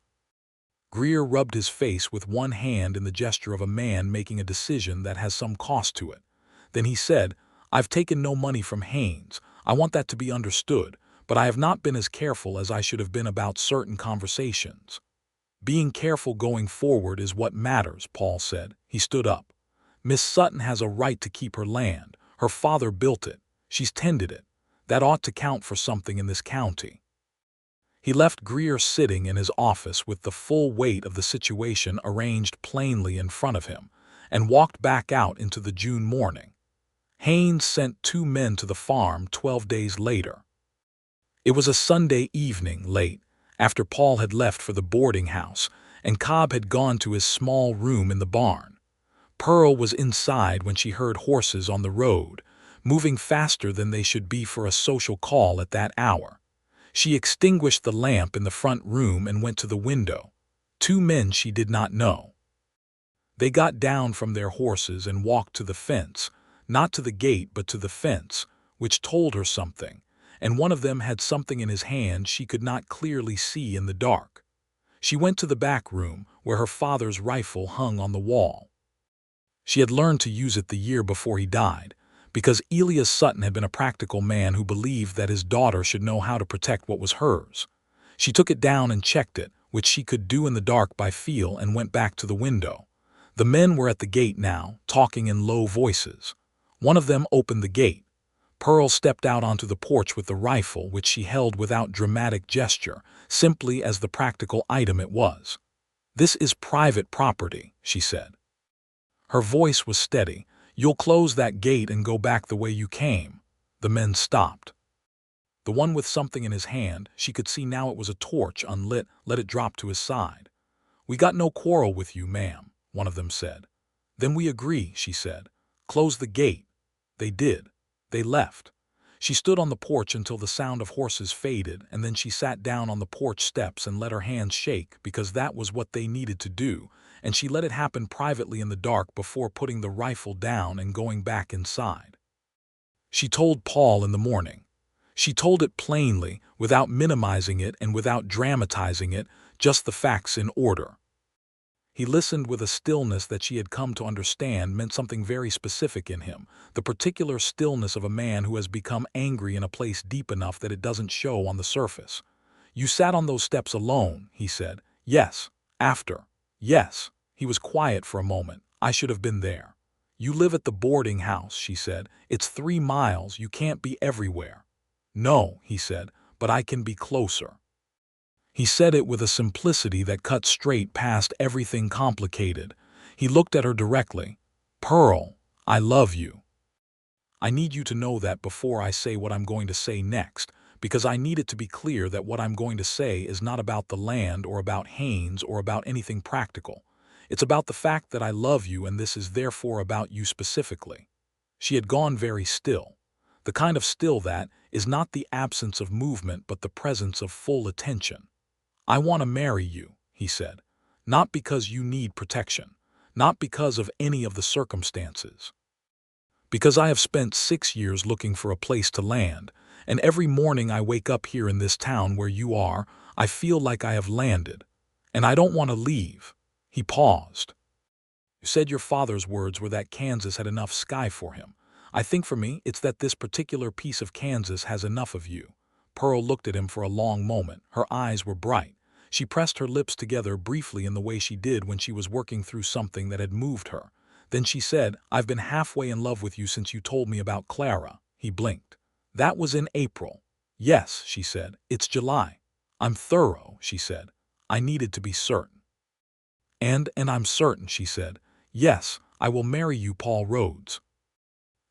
Greer rubbed his face with one hand in the gesture of a man making a decision that has some cost to it. Then he said, "I've taken no money from Haynes. I want that to be understood, but I have not been as careful as I should have been about certain conversations." "Being careful going forward is what matters," Paul said. He stood up. "Miss Sutton has a right to keep her land. Her father built it. She's tended it. That ought to count for something in this county." He left Greer sitting in his office with the full weight of the situation arranged plainly in front of him, and walked back out into the June morning. Haynes sent 2 men to the farm 12 days later. It was a Sunday evening, late, after Paul had left for the boarding house, and Cobb had gone to his small room in the barn. Pearl was inside when she heard horses on the road, moving faster than they should be for a social call at that hour. She extinguished the lamp in the front room and went to the window. 2 men she did not know. They got down from their horses and walked to the fence, not to the gate but to the fence, which told her something, and one of them had something in his hand she could not clearly see in the dark. She went to the back room, where her father's rifle hung on the wall. She had learned to use it the year before he died, because Elias Sutton had been a practical man who believed that his daughter should know how to protect what was hers. She took it down and checked it, which she could do in the dark by feel, and went back to the window. The men were at the gate now, talking in low voices. One of them opened the gate. Pearl stepped out onto the porch with the rifle, which she held without dramatic gesture, simply as the practical item it was. "This is private property," she said. Her voice was steady. "You'll close that gate and go back the way you came." The men stopped. The one with something in his hand, she could see now it was a torch unlit, let it drop to his side. "We got no quarrel with you, ma'am," one of them said. "Then we agree," she said. "Close the gate." They did. They left. She stood on the porch until the sound of horses faded, and then she sat down on the porch steps and let her hands shake, because that was what they needed to do, and she let it happen privately in the dark before putting the rifle down and going back inside. She told Paul in the morning. She told it plainly, without minimizing it and without dramatizing it, just the facts in order. He listened with a stillness that she had come to understand meant something very specific in him, the particular stillness of a man who has become angry in a place deep enough that it doesn't show on the surface. "You sat on those steps alone," he said. "Yes." "After." "Yes." He was quiet for a moment. "I should have been there." "You live at the boarding house," she said. "It's 3 miles. You can't be everywhere." "No," he said, "but I can be closer." He said it with a simplicity that cut straight past everything complicated. He looked at her directly. "Pearl, I love you. I need you to know that before I say what I'm going to say next, because I need it to be clear that what I'm going to say is not about the land or about Haynes or about anything practical. It's about the fact that I love you, and this is therefore about you specifically." She had gone very still. The kind of still that is not the absence of movement but the presence of full attention. "I want to marry you," he said. "Not because you need protection. Not because of any of the circumstances." Because I have spent 6 years looking for a place to land, and every morning I wake up here in this town where you are, I feel like I have landed. And I don't want to leave." He paused. "You said your father's words were that Kansas had enough sky for him. I think for me, it's that this particular piece of Kansas has enough of you." Pearl looked at him for a long moment. Her eyes were bright. She pressed her lips together briefly in the way she did when she was working through something that had moved her. Then she said, "I've been halfway in love with you since you told me about Clara." He blinked. "That was in April." "Yes," she said, "it's July." "I'm thorough," she said. "I needed to be certain." And I'm certain," she said. "Yes, I will marry you, Paul Rhodes."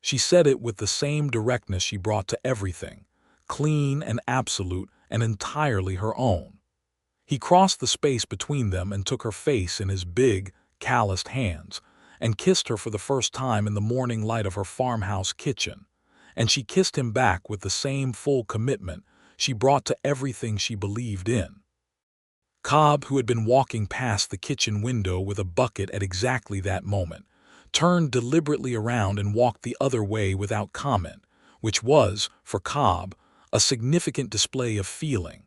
She said it with the same directness she brought to everything, clean and absolute and entirely her own. He crossed the space between them and took her face in his big, calloused hands, and kissed her for the first time in the morning light of her farmhouse kitchen. And she kissed him back with the same full commitment she brought to everything she believed in. Cobb, who had been walking past the kitchen window with a bucket at exactly that moment, turned deliberately around and walked the other way without comment, which was, for Cobb, a significant display of feeling.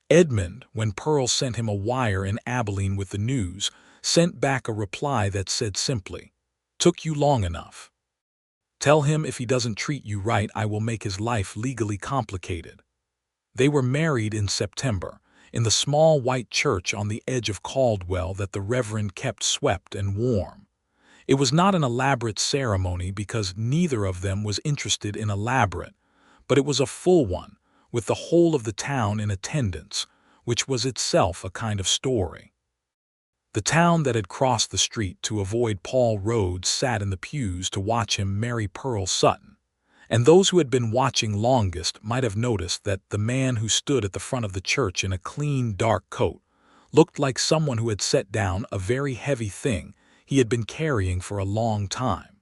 Edmund, when Pearl sent him a wire in Abilene with the news, sent back a reply that said simply, "Took you long enough. Tell him if he doesn't treat you right, I will make his life legally complicated." They were married in September, in the small white church on the edge of Caldwell that the Reverend kept swept and warm. It was not an elaborate ceremony because neither of them was interested in elaborate, but it was a full one, with the whole of the town in attendance, which was itself a kind of story. The town that had crossed the street to avoid Paul Rhodes sat in the pews to watch him marry Pearl Sutton, and those who had been watching longest might have noticed that the man who stood at the front of the church in a clean, dark coat looked like someone who had set down a very heavy thing he had been carrying for a long time.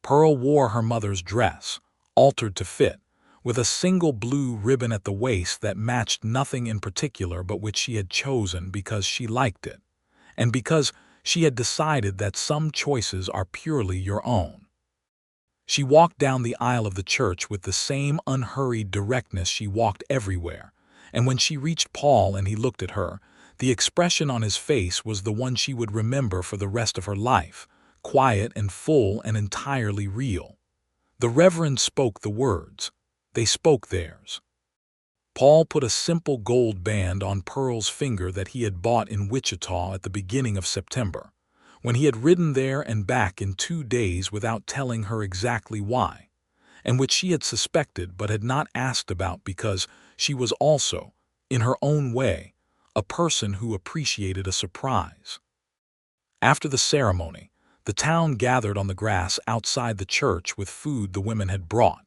Pearl wore her mother's dress, altered to fit, with a single blue ribbon at the waist that matched nothing in particular but which she had chosen because she liked it, and because she had decided that some choices are purely your own. She walked down the aisle of the church with the same unhurried directness she walked everywhere, and when she reached Paul and he looked at her, the expression on his face was the one she would remember for the rest of her life, quiet and full and entirely real. The Reverend spoke the words. They spoke theirs. Paul put a simple gold band on Pearl's finger that he had bought in Wichita at the beginning of September, when he had ridden there and back in 2 days without telling her exactly why, and which she had suspected but had not asked about because she was also, in her own way, a person who appreciated a surprise. After the ceremony, the town gathered on the grass outside the church with food the women had brought,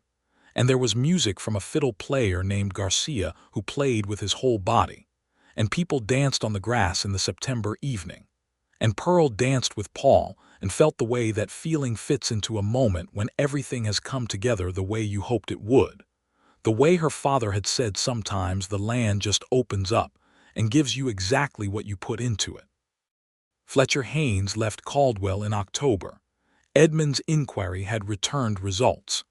and there was music from a fiddle player named Garcia who played with his whole body, and people danced on the grass in the September evening. And Pearl danced with Paul and felt the way that feeling fits into a moment when everything has come together the way you hoped it would. The way her father had said sometimes the land just opens up and gives you exactly what you put into it. Fletcher Haynes left Caldwell in October. Edmund's inquiry had returned results.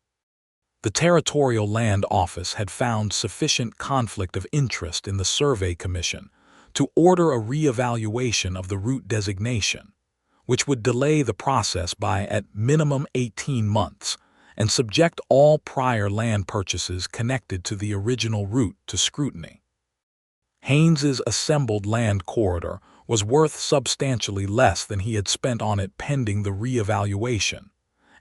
The Territorial Land Office had found sufficient conflict of interest in the Survey Commission to order a re-evaluation of the route designation, which would delay the process by at minimum 18 months and subject all prior land purchases connected to the original route to scrutiny. Haynes's assembled land corridor was worth substantially less than he had spent on it pending the re-evaluation,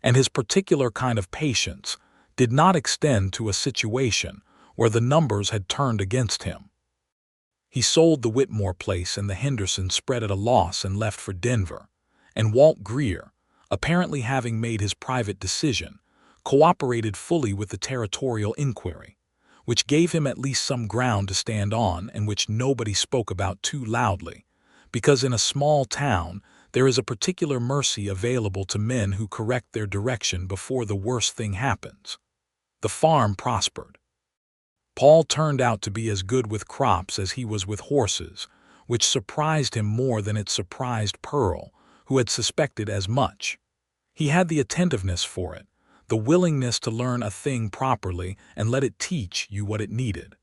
and his particular kind of patience did not extend to a situation where the numbers had turned against him. He sold the Whitmore place and the Henderson spread at a loss and left for Denver, and Walt Greer, apparently having made his private decision, cooperated fully with the territorial inquiry, which gave him at least some ground to stand on and which nobody spoke about too loudly, because in a small town there is a particular mercy available to men who correct their direction before the worst thing happens. The farm prospered. Paul turned out to be as good with crops as he was with horses, which surprised him more than it surprised Pearl, who had suspected as much. He had the attentiveness for it, the willingness to learn a thing properly and let it teach you what it needed.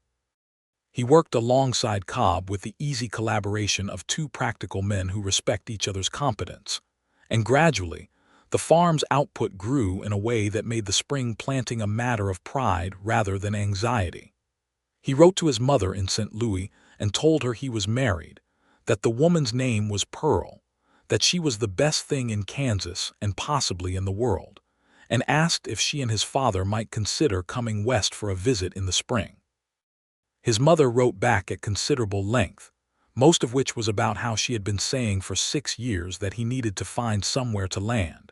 He worked alongside Cobb with the easy collaboration of two practical men who respect each other's competence. And gradually, the farm's output grew in a way that made the spring planting a matter of pride rather than anxiety. He wrote to his mother in St. Louis and told her he was married, that the woman's name was Pearl, that she was the best thing in Kansas and possibly in the world, and asked if she and his father might consider coming west for a visit in the spring. His mother wrote back at considerable length, most of which was about how she had been saying for 6 years that he needed to find somewhere to land,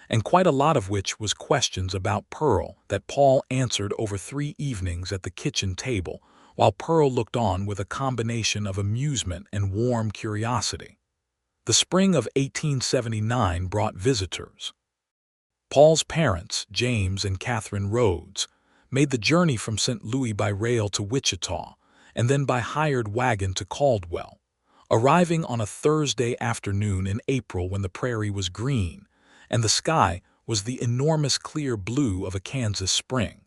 and quite a lot of which was questions about Pearl that Paul answered over 3 evenings at the kitchen table, while Pearl looked on with a combination of amusement and warm curiosity. The spring of 1879 brought visitors. Paul's parents, James and Catherine Rhodes, made the journey from St. Louis by rail to Wichita, and then by hired wagon to Caldwell, arriving on a Thursday afternoon in April when the prairie was green, and the sky was the enormous clear blue of a Kansas spring.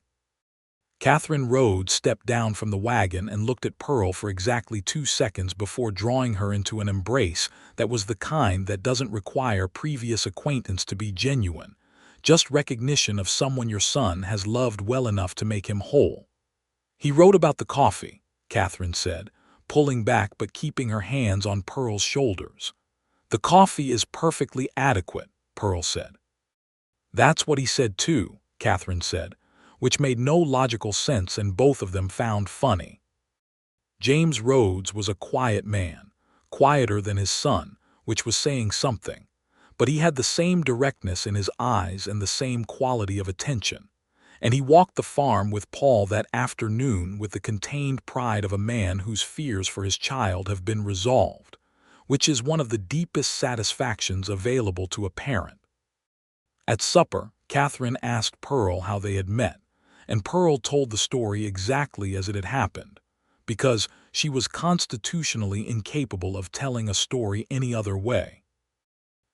Catherine Rhodes stepped down from the wagon and looked at Pearl for exactly 2 seconds before drawing her into an embrace that was the kind that doesn't require previous acquaintance to be genuine, just recognition of someone your son has loved well enough to make him whole. He wrote about the coffee, Catherine said, pulling back but keeping her hands on Pearl's shoulders. The coffee is perfectly adequate, Pearl said. That's what he said too, Catherine said, which made no logical sense and both of them found funny. James Rhodes was a quiet man, quieter than his son, which was saying something, but he had the same directness in his eyes and the same quality of attention, and he walked the farm with Paul that afternoon with the contained pride of a man whose fears for his child have been resolved, which is one of the deepest satisfactions available to a parent. At supper, Catherine asked Pearl how they had met, and Pearl told the story exactly as it had happened, because she was constitutionally incapable of telling a story any other way.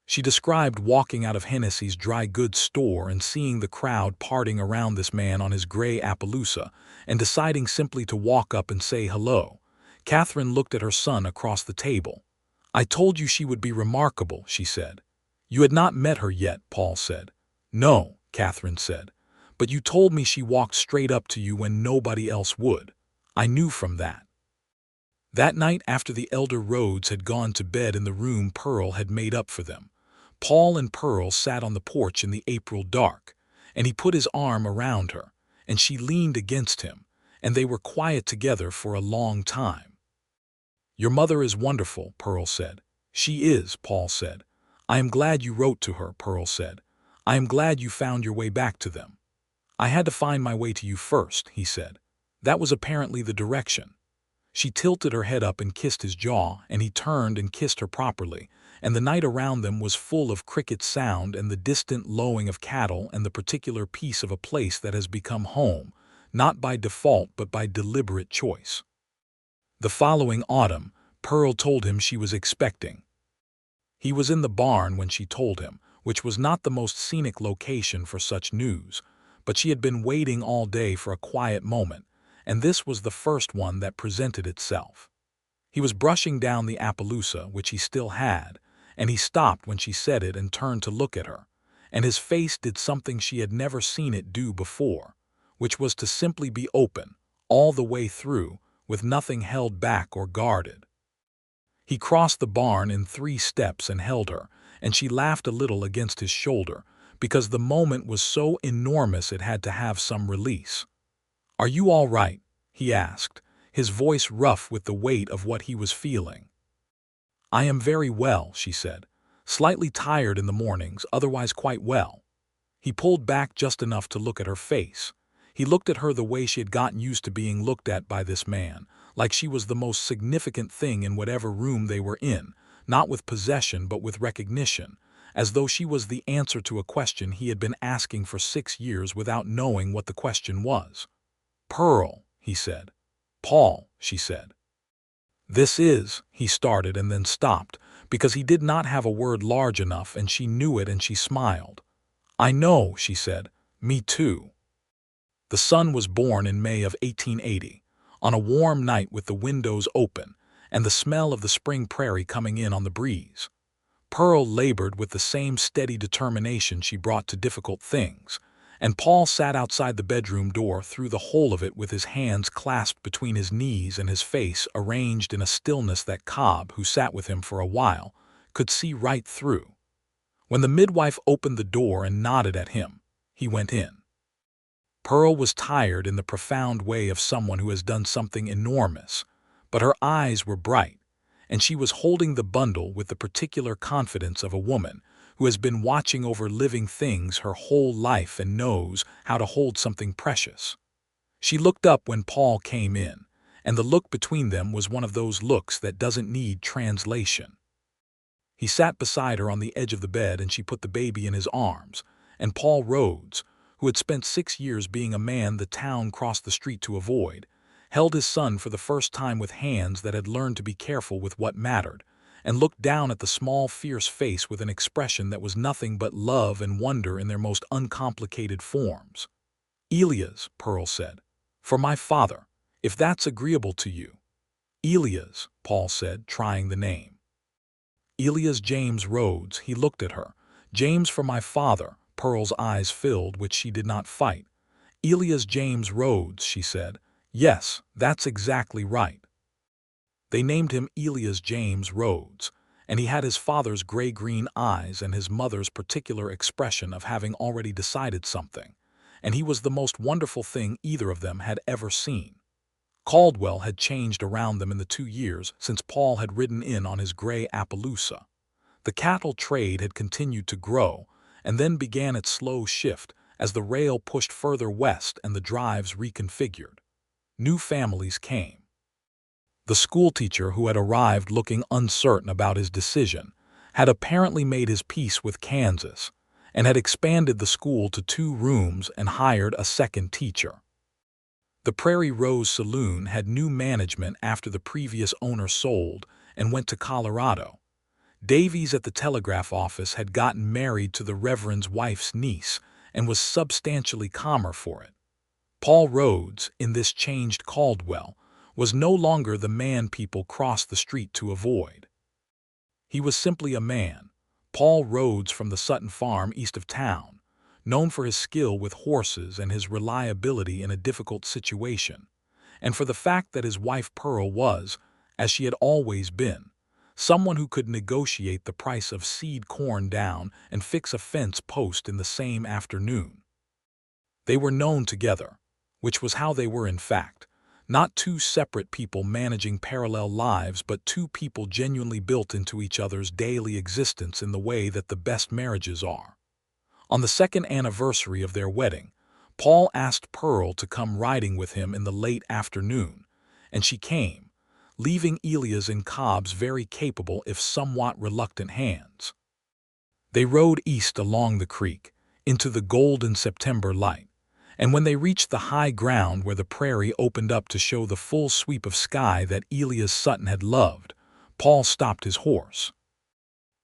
She described walking out of Hennessy's dry goods store and seeing the crowd parting around this man on his gray Appaloosa and deciding simply to walk up and say hello. Catherine looked at her son across the table. "I told you she would be remarkable," she said. "You had not met her yet," Paul said. "No," Catherine said, "but you told me she walked straight up to you when nobody else would. I knew from that." That night after the elder Rhodes had gone to bed in the room Pearl had made up for them, Paul and Pearl sat on the porch in the April dark, and he put his arm around her, and she leaned against him, and they were quiet together for a long time. "Your mother is wonderful," Pearl said. "She is," Paul said. "I am glad you wrote to her," Pearl said. "I am glad you found your way back to them." "I had to find my way to you first," he said. "That was apparently the direction." She tilted her head up and kissed his jaw, and he turned and kissed her properly, and the night around them was full of cricket sound and the distant lowing of cattle and the particular peace of a place that has become home, not by default but by deliberate choice. The following autumn, Pearl told him she was expecting. He was in the barn when she told him, which was not the most scenic location for such news, but she had been waiting all day for a quiet moment, and this was the first one that presented itself. He was brushing down the Appaloosa, which he still had, and he stopped when she said it and turned to look at her, and his face did something she had never seen it do before, which was to simply be open, all the way through, with nothing held back or guarded. He crossed the barn in 3 steps and held her, and she laughed a little against his shoulder, because the moment was so enormous it had to have some release. "Are you all right?" he asked, his voice rough with the weight of what he was feeling. "I am very well," she said. "Slightly tired in the mornings, otherwise quite well." He pulled back just enough to look at her face. He looked at her the way she had gotten used to being looked at by this man, like she was the most significant thing in whatever room they were in, not with possession but with recognition, as though she was the answer to a question he had been asking for 6 years without knowing what the question was. "Pearl," he said. "Paul," she said. "This is," he started and then stopped, because he did not have a word large enough and she knew it and she smiled. "I know," she said. "Me too." The son was born in May of 1880, on a warm night with the windows open and the smell of the spring prairie coming in on the breeze. Pearl labored with the same steady determination she brought to difficult things, and Paul sat outside the bedroom door through the whole of it with his hands clasped between his knees and his face arranged in a stillness that Cobb, who sat with him for a while, could see right through. When the midwife opened the door and nodded at him, he went in. Pearl was tired in the profound way of someone who has done something enormous, but her eyes were bright, and she was holding the bundle with the particular confidence of a woman who has been watching over living things her whole life and knows how to hold something precious. She looked up when Paul came in, and the look between them was one of those looks that doesn't need translation. He sat beside her on the edge of the bed, and she put the baby in his arms, and Paul Rhodes, who had spent 6 years being a man the town crossed the street to avoid, held his son for the first time with hands that had learned to be careful with what mattered, and looked down at the small, fierce face with an expression that was nothing but love and wonder in their most uncomplicated forms. "Elias," Pearl said, "for my father, if that's agreeable to you." "Elias," Paul said, trying the name. "Elias James Rhodes," he looked at her. "James for my father." Pearl's eyes filled, which she did not fight. "Elias James Rhodes," she said. "Yes, that's exactly right." They named him Elias James Rhodes, and he had his father's gray-green eyes and his mother's particular expression of having already decided something, and he was the most wonderful thing either of them had ever seen. Caldwell had changed around them in the 2 years since Paul had ridden in on his gray Appaloosa. The cattle trade had continued to grow, and then began its slow shift as the rail pushed further west and the drives reconfigured. New families came. The schoolteacher, who had arrived looking uncertain about his decision, had apparently made his peace with Kansas and had expanded the school to 2 rooms and hired a second teacher. The Prairie Rose Saloon had new management after the previous owner sold and went to Colorado. Davies at the telegraph office had gotten married to the Reverend's wife's niece and was substantially calmer for it. Paul Rhodes, in this changed Caldwell, was no longer the man people crossed the street to avoid. He was simply a man, Paul Rhodes from the Sutton farm east of town, known for his skill with horses and his reliability in a difficult situation, and for the fact that his wife Pearl was, as she had always been, someone who could negotiate the price of seed corn down and fix a fence post in the same afternoon. They were known together, which was how they were in fact, not 2 separate people managing parallel lives, but 2 people genuinely built into each other's daily existence in the way that the best marriages are. On the 2nd anniversary of their wedding, Paul asked Pearl to come riding with him in the late afternoon, and she came, leaving Elias in Cobb's very capable if somewhat reluctant hands. They rode east along the creek, into the golden September light, and when they reached the high ground where the prairie opened up to show the full sweep of sky that Elias Sutton had loved, Paul stopped his horse.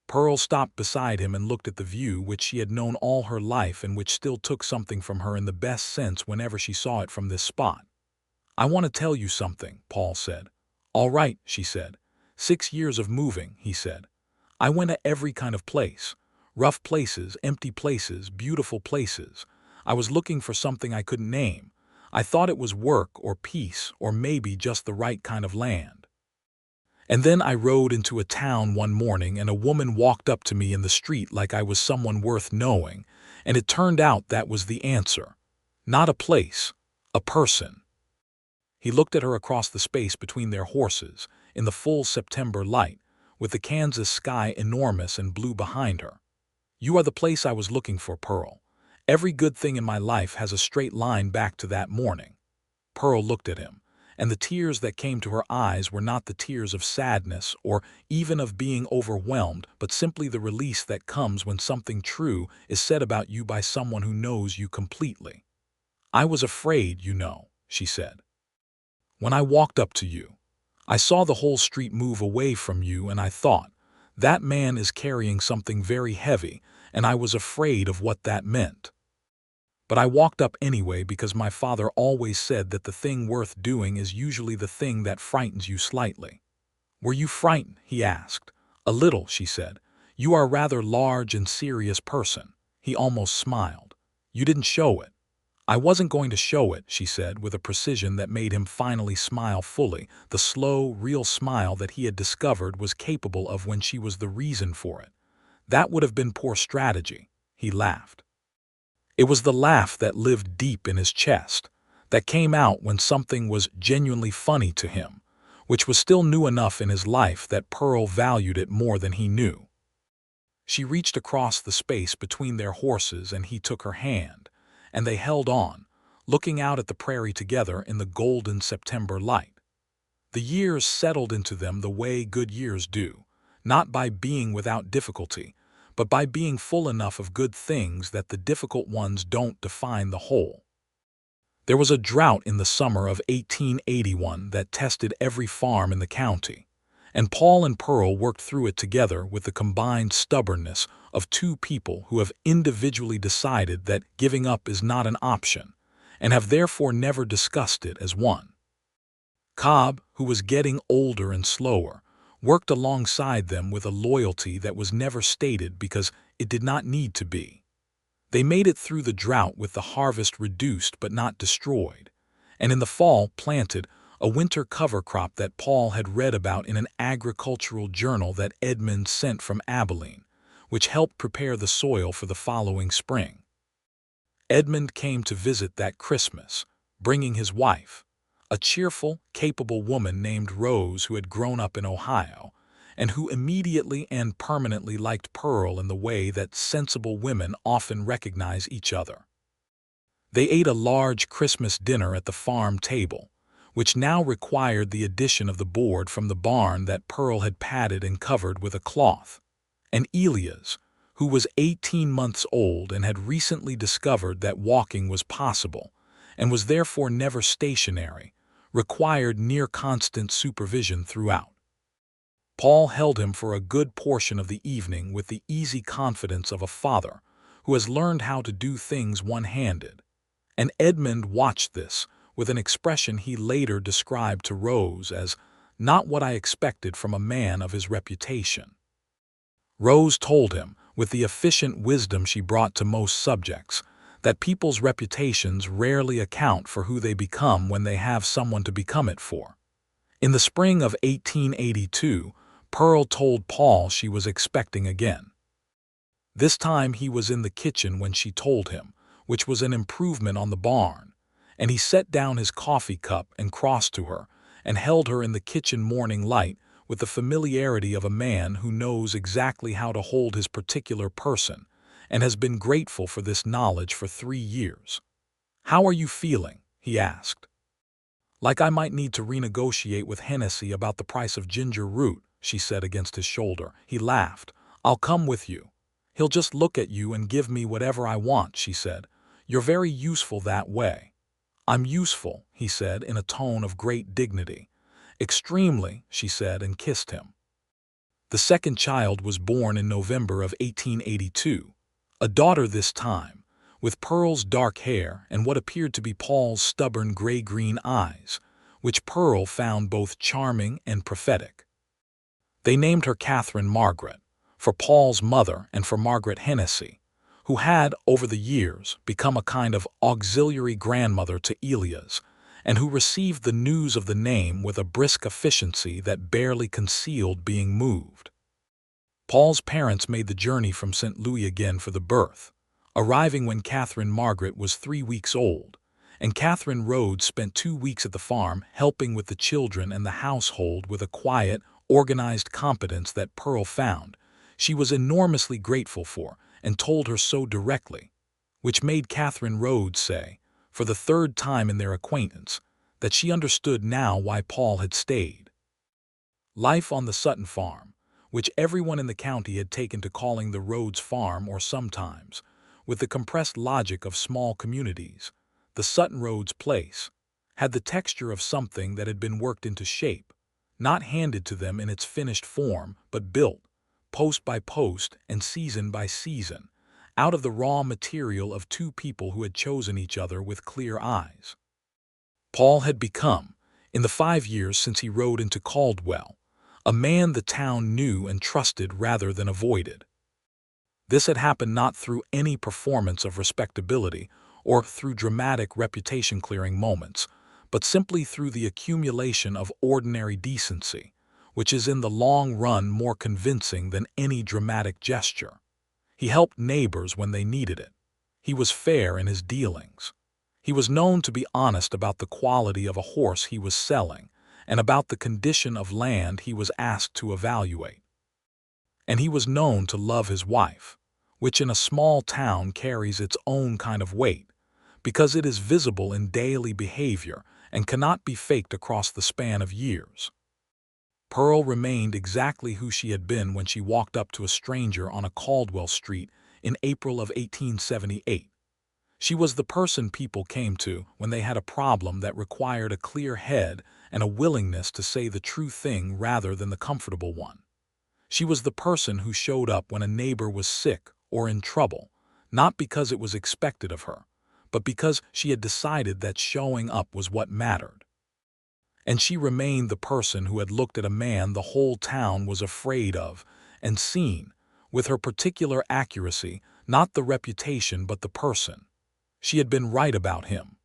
Pearl stopped beside him and looked at the view which she had known all her life and which still took something from her in the best sense whenever she saw it from this spot. "I want to tell you something," Paul said. "All right," she said. 6 years of moving," he said. "I went to every kind of place. Rough places, empty places, beautiful places. I was looking for something I couldn't name. I thought it was work or peace or maybe just the right kind of land. And then I rode into a town one morning and a woman walked up to me in the street like I was someone worth knowing, and it turned out that was the answer. Not a place, a person." He looked at her across the space between their horses, in the full September light, with the Kansas sky enormous and blue behind her. "You are the place I was looking for, Pearl. Every good thing in my life has a straight line back to that morning." Pearl looked at him, and the tears that came to her eyes were not the tears of sadness or even of being overwhelmed, but simply the release that comes when something true is said about you by someone who knows you completely. "I was afraid, you know," she said. "When I walked up to you, I saw the whole street move away from you, and I thought, that man is carrying something very heavy, and I was afraid of what that meant. But I walked up anyway because my father always said that the thing worth doing is usually the thing that frightens you slightly. Were you frightened? He asked. A little, she said. You are a rather large and serious person. He almost smiled. You didn't show it. I wasn't going to show it, she said, with a precision that made him finally smile fully, the slow, real smile that he had discovered was capable of when she was the reason for it. That would have been poor strategy. He laughed. It was the laugh that lived deep in his chest, that came out when something was genuinely funny to him, which was still new enough in his life that Pearl valued it more than he knew. She reached across the space between their horses and he took her hand, and they held on, looking out at the prairie together in the golden September light. The years settled into them the way good years do, not by being without difficulty, but by being full enough of good things that the difficult ones don't define the whole. There was a drought in the summer of 1881 that tested every farm in the county, and Paul and Pearl worked through it together with the combined stubbornness of two people who have individually decided that giving up is not an option, and have therefore never discussed it as one. Cobb, who was getting older and slower, worked alongside them with a loyalty that was never stated because it did not need to be. They made it through the drought with the harvest reduced but not destroyed, and in the fall planted a winter cover crop that Paul had read about in an agricultural journal that Edmund sent from Abilene, which helped prepare the soil for the following spring. Edmund came to visit that Christmas, bringing his wife, a cheerful, capable woman named Rhodes who had grown up in Ohio, and who immediately and permanently liked Pearl in the way that sensible women often recognize each other. They ate a large Christmas dinner at the farm table, which now required the addition of the board from the barn that Pearl had padded and covered with a cloth. And Elias, who was 18 months old and had recently discovered that walking was possible, and was therefore never stationary, required near-constant supervision throughout. Paul held him for a good portion of the evening with the easy confidence of a father who has learned how to do things one-handed, and Edmund watched this with an expression he later described to Rose as not what I expected from a man of his reputation. Rose told him, with the efficient wisdom she brought to most subjects, that people's reputations rarely account for who they become when they have someone to become it for. In the spring of 1882, Pearl told Paul she was expecting again. This time he was in the kitchen when she told him, which was an improvement on the barn, and he set down his coffee cup and crossed to her and held her in the kitchen morning light with the familiarity of a man who knows exactly how to hold his particular person and has been grateful for this knowledge for 3 years. "How are you feeling?" he asked. "Like I might need to renegotiate with Hennessy about the price of ginger root," she said against his shoulder. He laughed. "I'll come with you. He'll just look at you and give me whatever I want," she said. "You're very useful that way." "I'm useful," he said in a tone of great dignity. "Extremely," she said and kissed him. The second child was born in November of 1882, a daughter this time, with Pearl's dark hair and what appeared to be Paul's stubborn gray-green eyes, which Pearl found both charming and prophetic. They named her Catherine Margaret, for Paul's mother and for Margaret Hennessy, who had, over the years, become a kind of auxiliary grandmother to Elias, and who received the news of the name with a brisk efficiency that barely concealed being moved. Paul's parents made the journey from St. Louis again for the birth, arriving when Catherine Margaret was 3 weeks old, and Catherine Rhodes spent 2 weeks at the farm helping with the children and the household with a quiet, organized competence that Pearl found she was enormously grateful for and told her so directly, which made Catherine Rhodes say, for the 3rd time in their acquaintance, that she understood now why Paul had stayed. Life on the Sutton farm, which everyone in the county had taken to calling the Rhodes farm or sometimes, with the compressed logic of small communities, the Sutton Rhodes place, had the texture of something that had been worked into shape, not handed to them in its finished form, but built, post by post and season by season, out of the raw material of two people who had chosen each other with clear eyes. Paul had become, in the 5 years since he rode into Caldwell, a man the town knew and trusted rather than avoided. This had happened not through any performance of respectability or through dramatic reputation-clearing moments, but simply through the accumulation of ordinary decency, which is in the long run more convincing than any dramatic gesture. He helped neighbors when they needed it. He was fair in his dealings. He was known to be honest about the quality of a horse he was selling and about the condition of land he was asked to evaluate. And he was known to love his wife, which in a small town carries its own kind of weight, because it is visible in daily behavior and cannot be faked across the span of years. Pearl remained exactly who she had been when she walked up to a stranger on a Caldwell street in April of 1878. She was the person people came to when they had a problem that required a clear head and a willingness to say the true thing rather than the comfortable one. She was the person who showed up when a neighbor was sick or in trouble, not because it was expected of her, but because she had decided that showing up was what mattered. And she remained the person who had looked at a man the whole town was afraid of and seen, with her particular accuracy, not the reputation but the person. She had been right about him.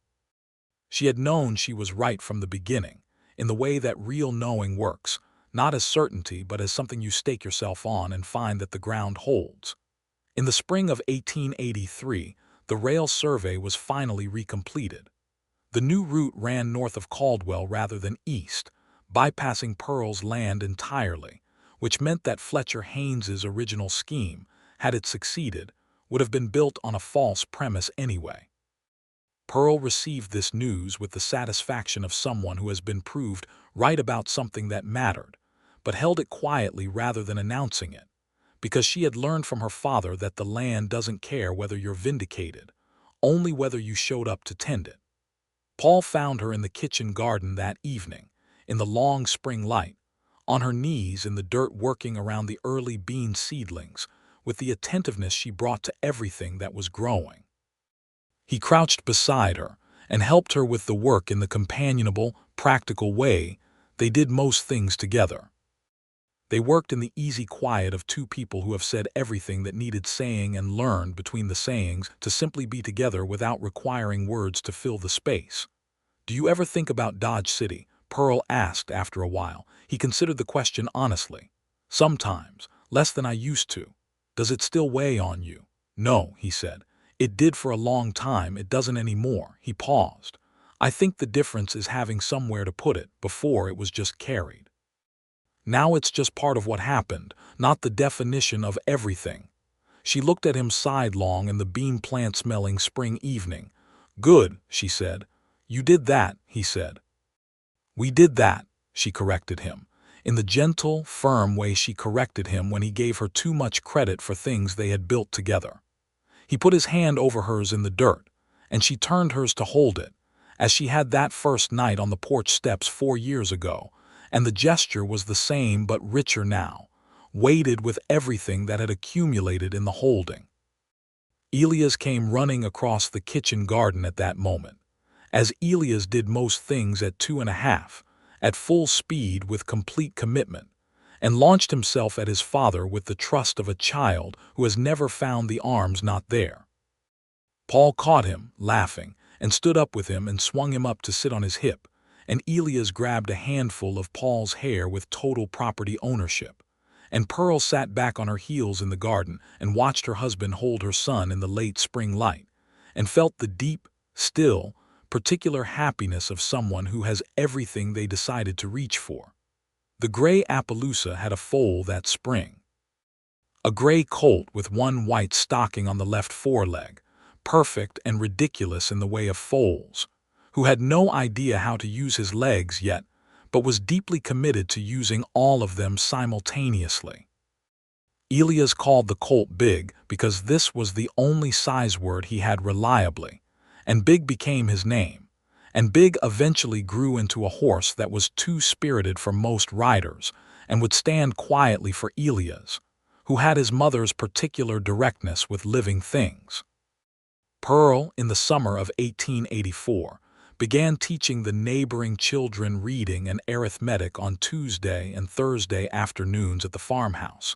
She had known she was right from the beginning, in the way that real knowing works, not as certainty but as something you stake yourself on and find that the ground holds. In the spring of 1883, the rail survey was finally recompleted. The new route ran north of Caldwell rather than east, bypassing Pearl's land entirely, which meant that Fletcher Haynes's original scheme, had it succeeded, would have been built on a false premise anyway. Pearl received this news with the satisfaction of someone who has been proved right about something that mattered, but held it quietly rather than announcing it, because she had learned from her father that the land doesn't care whether you're vindicated, only whether you showed up to tend it. Paul found her in the kitchen garden that evening, in the long spring light, on her knees in the dirt working around the early bean seedlings, with the attentiveness she brought to everything that was growing. He crouched beside her and helped her with the work in the companionable, practical way they did most things together. They worked in the easy quiet of two people who have said everything that needed saying and learned between the sayings to simply be together without requiring words to fill the space. "Do you ever think about Dodge City?" Pearl asked after a while. He considered the question honestly. "Sometimes, less than I used to. Does it still weigh on you?" "No," he said. "It did for a long time, it doesn't anymore." He paused. "I think the difference is having somewhere to put it. Before it was just carried. Now it's just part of what happened, not the definition of everything." She looked at him sidelong in the bean plant-smelling spring evening. "Good," she said. "You did that," he said. "We did that," she corrected him, in the gentle, firm way she corrected him when he gave her too much credit for things they had built together. He put his hand over hers in the dirt, and she turned hers to hold it, as she had that first night on the porch steps 4 years ago, and the gesture was the same but richer now, weighted with everything that had accumulated in the holding. Elias came running across the kitchen garden at that moment, as Elias did most things at 2.5, at full speed with complete commitment, and launched himself at his father with the trust of a child who has never found the arms not there. Paul caught him, laughing, and stood up with him and swung him up to sit on his hip, and Elias grabbed a handful of Paul's hair with total property ownership, and Pearl sat back on her heels in the garden and watched her husband hold her son in the late spring light, and felt the deep, still, particular happiness of someone who has everything they decided to reach for. The gray Appaloosa had a foal that spring. A gray colt with one white stocking on the left foreleg, perfect and ridiculous in the way of foals, who had no idea how to use his legs yet, but was deeply committed to using all of them simultaneously. Elias called the colt Big because this was the only size word he had reliably, and Big became his name, and Big eventually grew into a horse that was too spirited for most riders and would stand quietly for Elias, who had his mother's particular directness with living things. Pearl, in the summer of 1884, began teaching the neighboring children reading and arithmetic on Tuesday and Thursday afternoons at the farmhouse,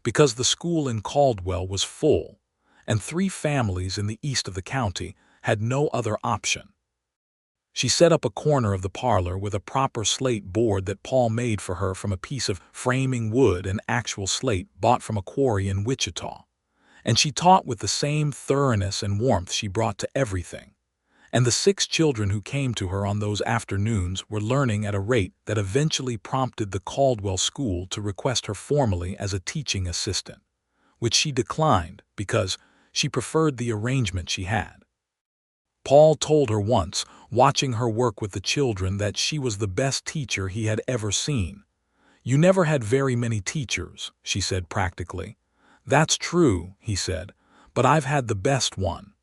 because the school in Caldwell was full, and 3 families in the east of the county had no other option. She set up a corner of the parlor with a proper slate board that Paul made for her from a piece of framing wood and actual slate bought from a quarry in Wichita, and she taught with the same thoroughness and warmth she brought to everything. And the 6 children who came to her on those afternoons were learning at a rate that eventually prompted the Caldwell School to request her formally as a teaching assistant, which she declined because she preferred the arrangement she had. Paul told her once, watching her work with the children, that she was the best teacher he had ever seen. "You never had very many teachers," she said practically. "That's true," he said, "but I've had the best one."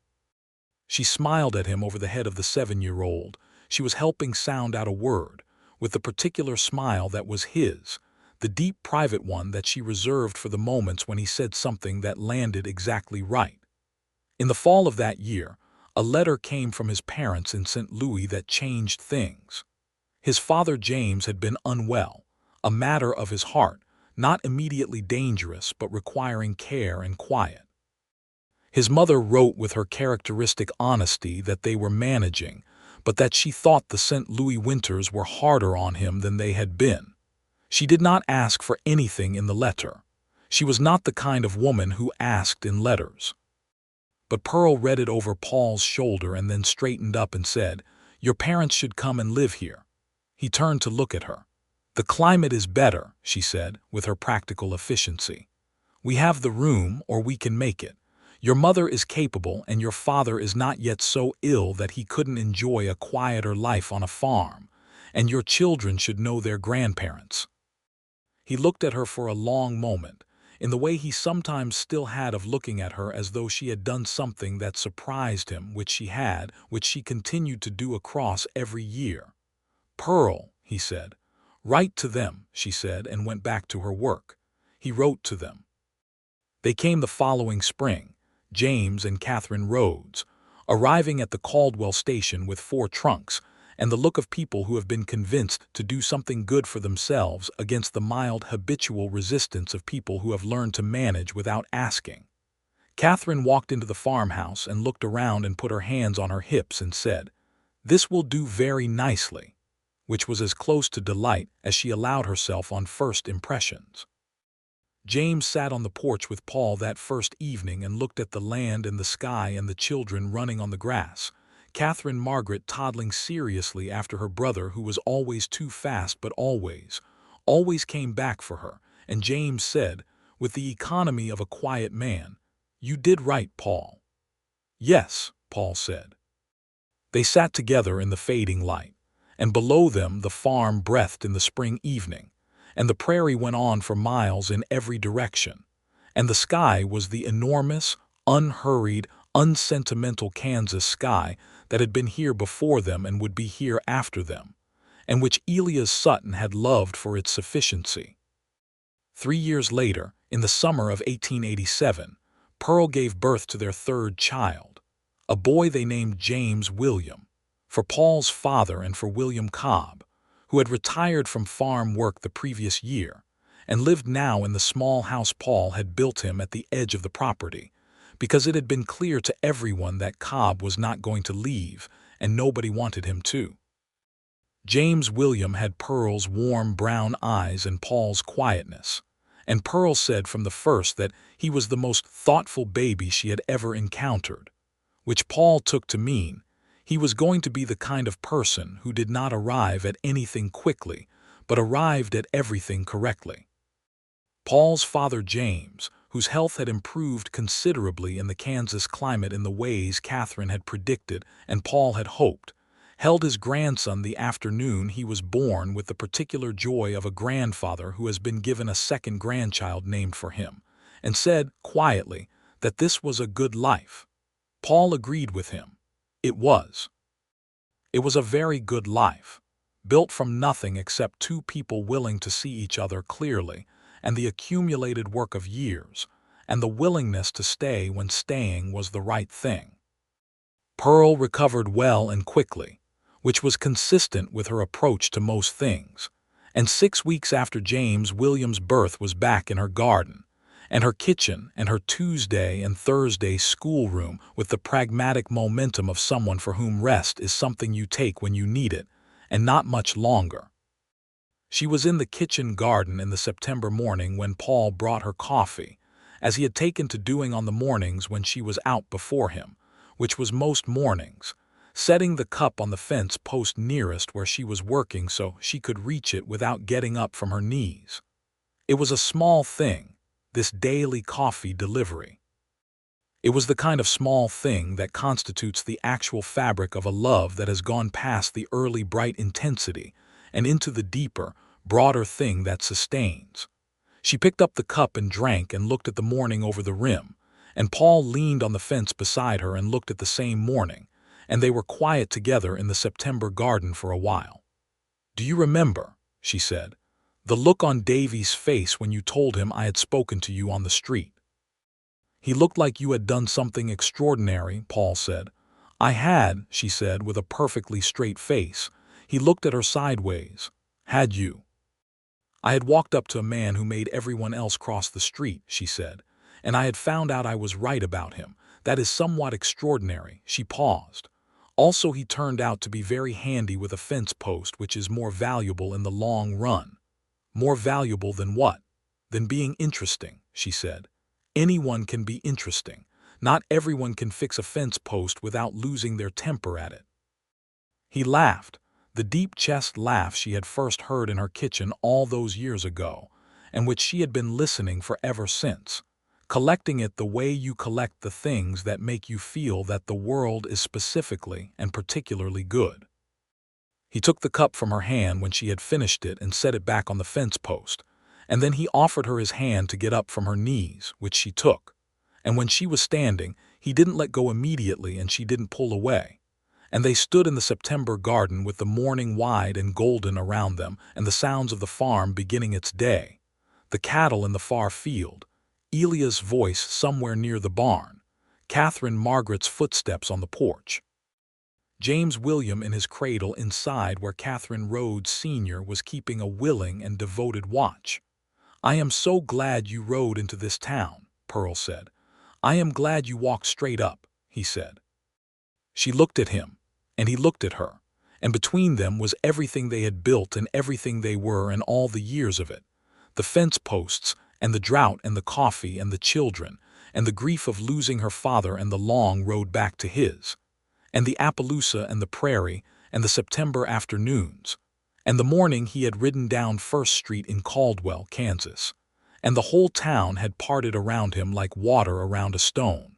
She smiled at him over the head of the 7-year-old. She was helping sound out a word, with the particular smile that was his, the deep private one that she reserved for the moments when he said something that landed exactly right. In the fall of that year, a letter came from his parents in St. Louis that changed things. His father James had been unwell, a matter of his heart, not immediately dangerous but requiring care and quiet. His mother wrote with her characteristic honesty that they were managing, but that she thought the St. Louis winters were harder on him than they had been. She did not ask for anything in the letter. She was not the kind of woman who asked in letters. But Pearl read it over Paul's shoulder and then straightened up and said, "Your parents should come and live here." He turned to look at her. "The climate is better," she said, with her practical efficiency. "We have the room, or we can make it. Your mother is capable, and your father is not yet so ill that he couldn't enjoy a quieter life on a farm, and your children should know their grandparents." He looked at her for a long moment, in the way he sometimes still had of looking at her as though she had done something that surprised him, which she continued to do across every year. "Pearl," he said. "Write to them," she said, and went back to her work. He wrote to them. They came the following spring, James and Catherine Rhodes, arriving at the Caldwell station with 4 trunks, and the look of people who have been convinced to do something good for themselves against the mild habitual resistance of people who have learned to manage without asking. Catherine walked into the farmhouse and looked around and put her hands on her hips and said, "This will do very nicely," which was as close to delight as she allowed herself on first impressions. James sat on the porch with Paul that first evening and looked at the land and the sky and the children running on the grass, Catherine Margaret toddling seriously after her brother, who was always too fast but always came back for her, and James said, with the economy of a quiet man, "You did right, Paul." "Yes," Paul said. They sat together in the fading light, and below them the farm breathed in the spring evening, and the prairie went on for miles in every direction, and the sky was the enormous, unhurried, unsentimental Kansas sky that had been here before them and would be here after them, and which Elias Sutton had loved for its sufficiency. 3 years later, in the summer of 1887, Pearl gave birth to their 3rd child, a boy they named James William, for Paul's father and for William Cobb, who had retired from farm work the previous year and lived now in the small house Paul had built him at the edge of the property, because it had been clear to everyone that Cobb was not going to leave and nobody wanted him to. James William had Pearl's warm brown eyes and Paul's quietness, and Pearl said from the first that he was the most thoughtful baby she had ever encountered, which Paul took to mean he was going to be the kind of person who did not arrive at anything quickly, but arrived at everything correctly. Paul's father James, whose health had improved considerably in the Kansas climate in the ways Catherine had predicted and Paul had hoped, held his grandson the afternoon he was born with the particular joy of a grandfather who has been given a 2nd grandchild named for him, and said, quietly, that this was a good life. Paul agreed with him. It was. It was a very good life, built from nothing except 2 people willing to see each other clearly, and the accumulated work of years, and the willingness to stay when staying was the right thing. Pearl recovered well and quickly, which was consistent with her approach to most things, and 6 weeks after James William's birth was back in her garden, and her kitchen and her Tuesday and Thursday schoolroom with the pragmatic momentum of someone for whom rest is something you take when you need it, and not much longer. She was in the kitchen garden in the September morning when Paul brought her coffee, as he had taken to doing on the mornings when she was out before him, which was most mornings, setting the cup on the fence post nearest where she was working so she could reach it without getting up from her knees. It was a small thing, this daily coffee delivery. It was the kind of small thing that constitutes the actual fabric of a love that has gone past the early bright intensity and into the deeper, broader thing that sustains. She picked up the cup and drank and looked at the morning over the rim, and Paul leaned on the fence beside her and looked at the same morning, and they were quiet together in the September garden for a while. "Do you remember," she said, "the look on Davy's face when you told him I had spoken to you on the street?" "He looked like you had done something extraordinary," Paul said. "I had," she said with a perfectly straight face. He looked at her sideways. "Had you?" "I had walked up to a man who made everyone else cross the street," she said, "and I had found out I was right about him. That is somewhat extraordinary." She paused. "Also, he turned out to be very handy with a fence post, which is more valuable in the long run." "More valuable than what?" "Than being interesting," she said. "Anyone can be interesting. Not everyone can fix a fence post without losing their temper at it." He laughed, the deep chest laugh she had first heard in her kitchen all those years ago, and which she had been listening for ever since, collecting it the way you collect the things that make you feel that the world is specifically and particularly good. He took the cup from her hand when she had finished it and set it back on the fence post, and then he offered her his hand to get up from her knees, which she took. And when she was standing, he didn't let go immediately and she didn't pull away. And they stood in the September garden with the morning wide and golden around them and the sounds of the farm beginning its day, the cattle in the far field, Elia's voice somewhere near the barn, Catherine Margaret's footsteps on the porch, James William in his cradle inside where Catherine Rhodes Sr. was keeping a willing and devoted watch. "I am so glad you rode into this town," Pearl said. "I am glad you walked straight up," he said. She looked at him, and he looked at her, and between them was everything they had built and everything they were and all the years of it, the fence posts and the drought and the coffee and the children and the grief of losing her father and the long road back to his, and the Appaloosa and the prairie and the September afternoons, and the morning he had ridden down First Street in Caldwell, Kansas, and the whole town had parted around him like water around a stone.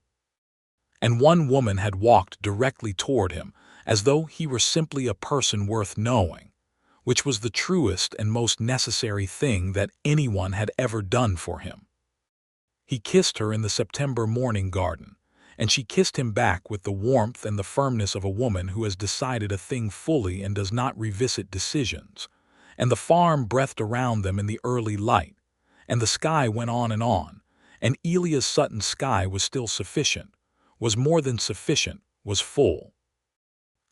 And one woman had walked directly toward him, as though he were simply a person worth knowing, which was the truest and most necessary thing that anyone had ever done for him. He kissed her in the September morning garden, and she kissed him back with the warmth and the firmness of a woman who has decided a thing fully and does not revisit decisions. And the farm breathed around them in the early light, and the sky went on, and Elias Sutton's sky was still sufficient, was more than sufficient, was full.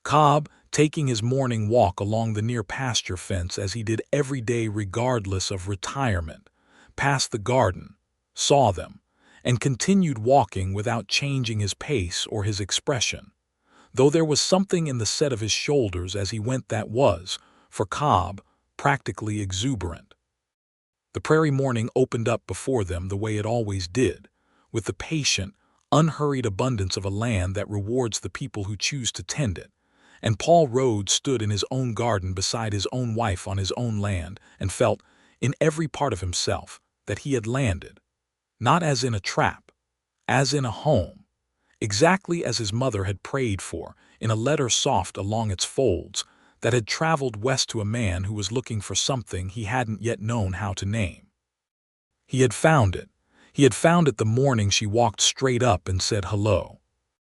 Cobb, taking his morning walk along the near pasture fence as he did every day regardless of retirement, passed the garden, saw them, and continued walking without changing his pace or his expression, though there was something in the set of his shoulders as he went that was, for Cobb, practically exuberant. The prairie morning opened up before them the way it always did, with the patient, unhurried abundance of a land that rewards the people who choose to tend it, and Paul Rhodes stood in his own garden beside his own wife on his own land and felt, in every part of himself, that he had landed, not as in a trap, as in a home, exactly as his mother had prayed for, in a letter soft along its folds, that had traveled west to a man who was looking for something he hadn't yet known how to name. He had found it. He had found it the morning she walked straight up and said hello.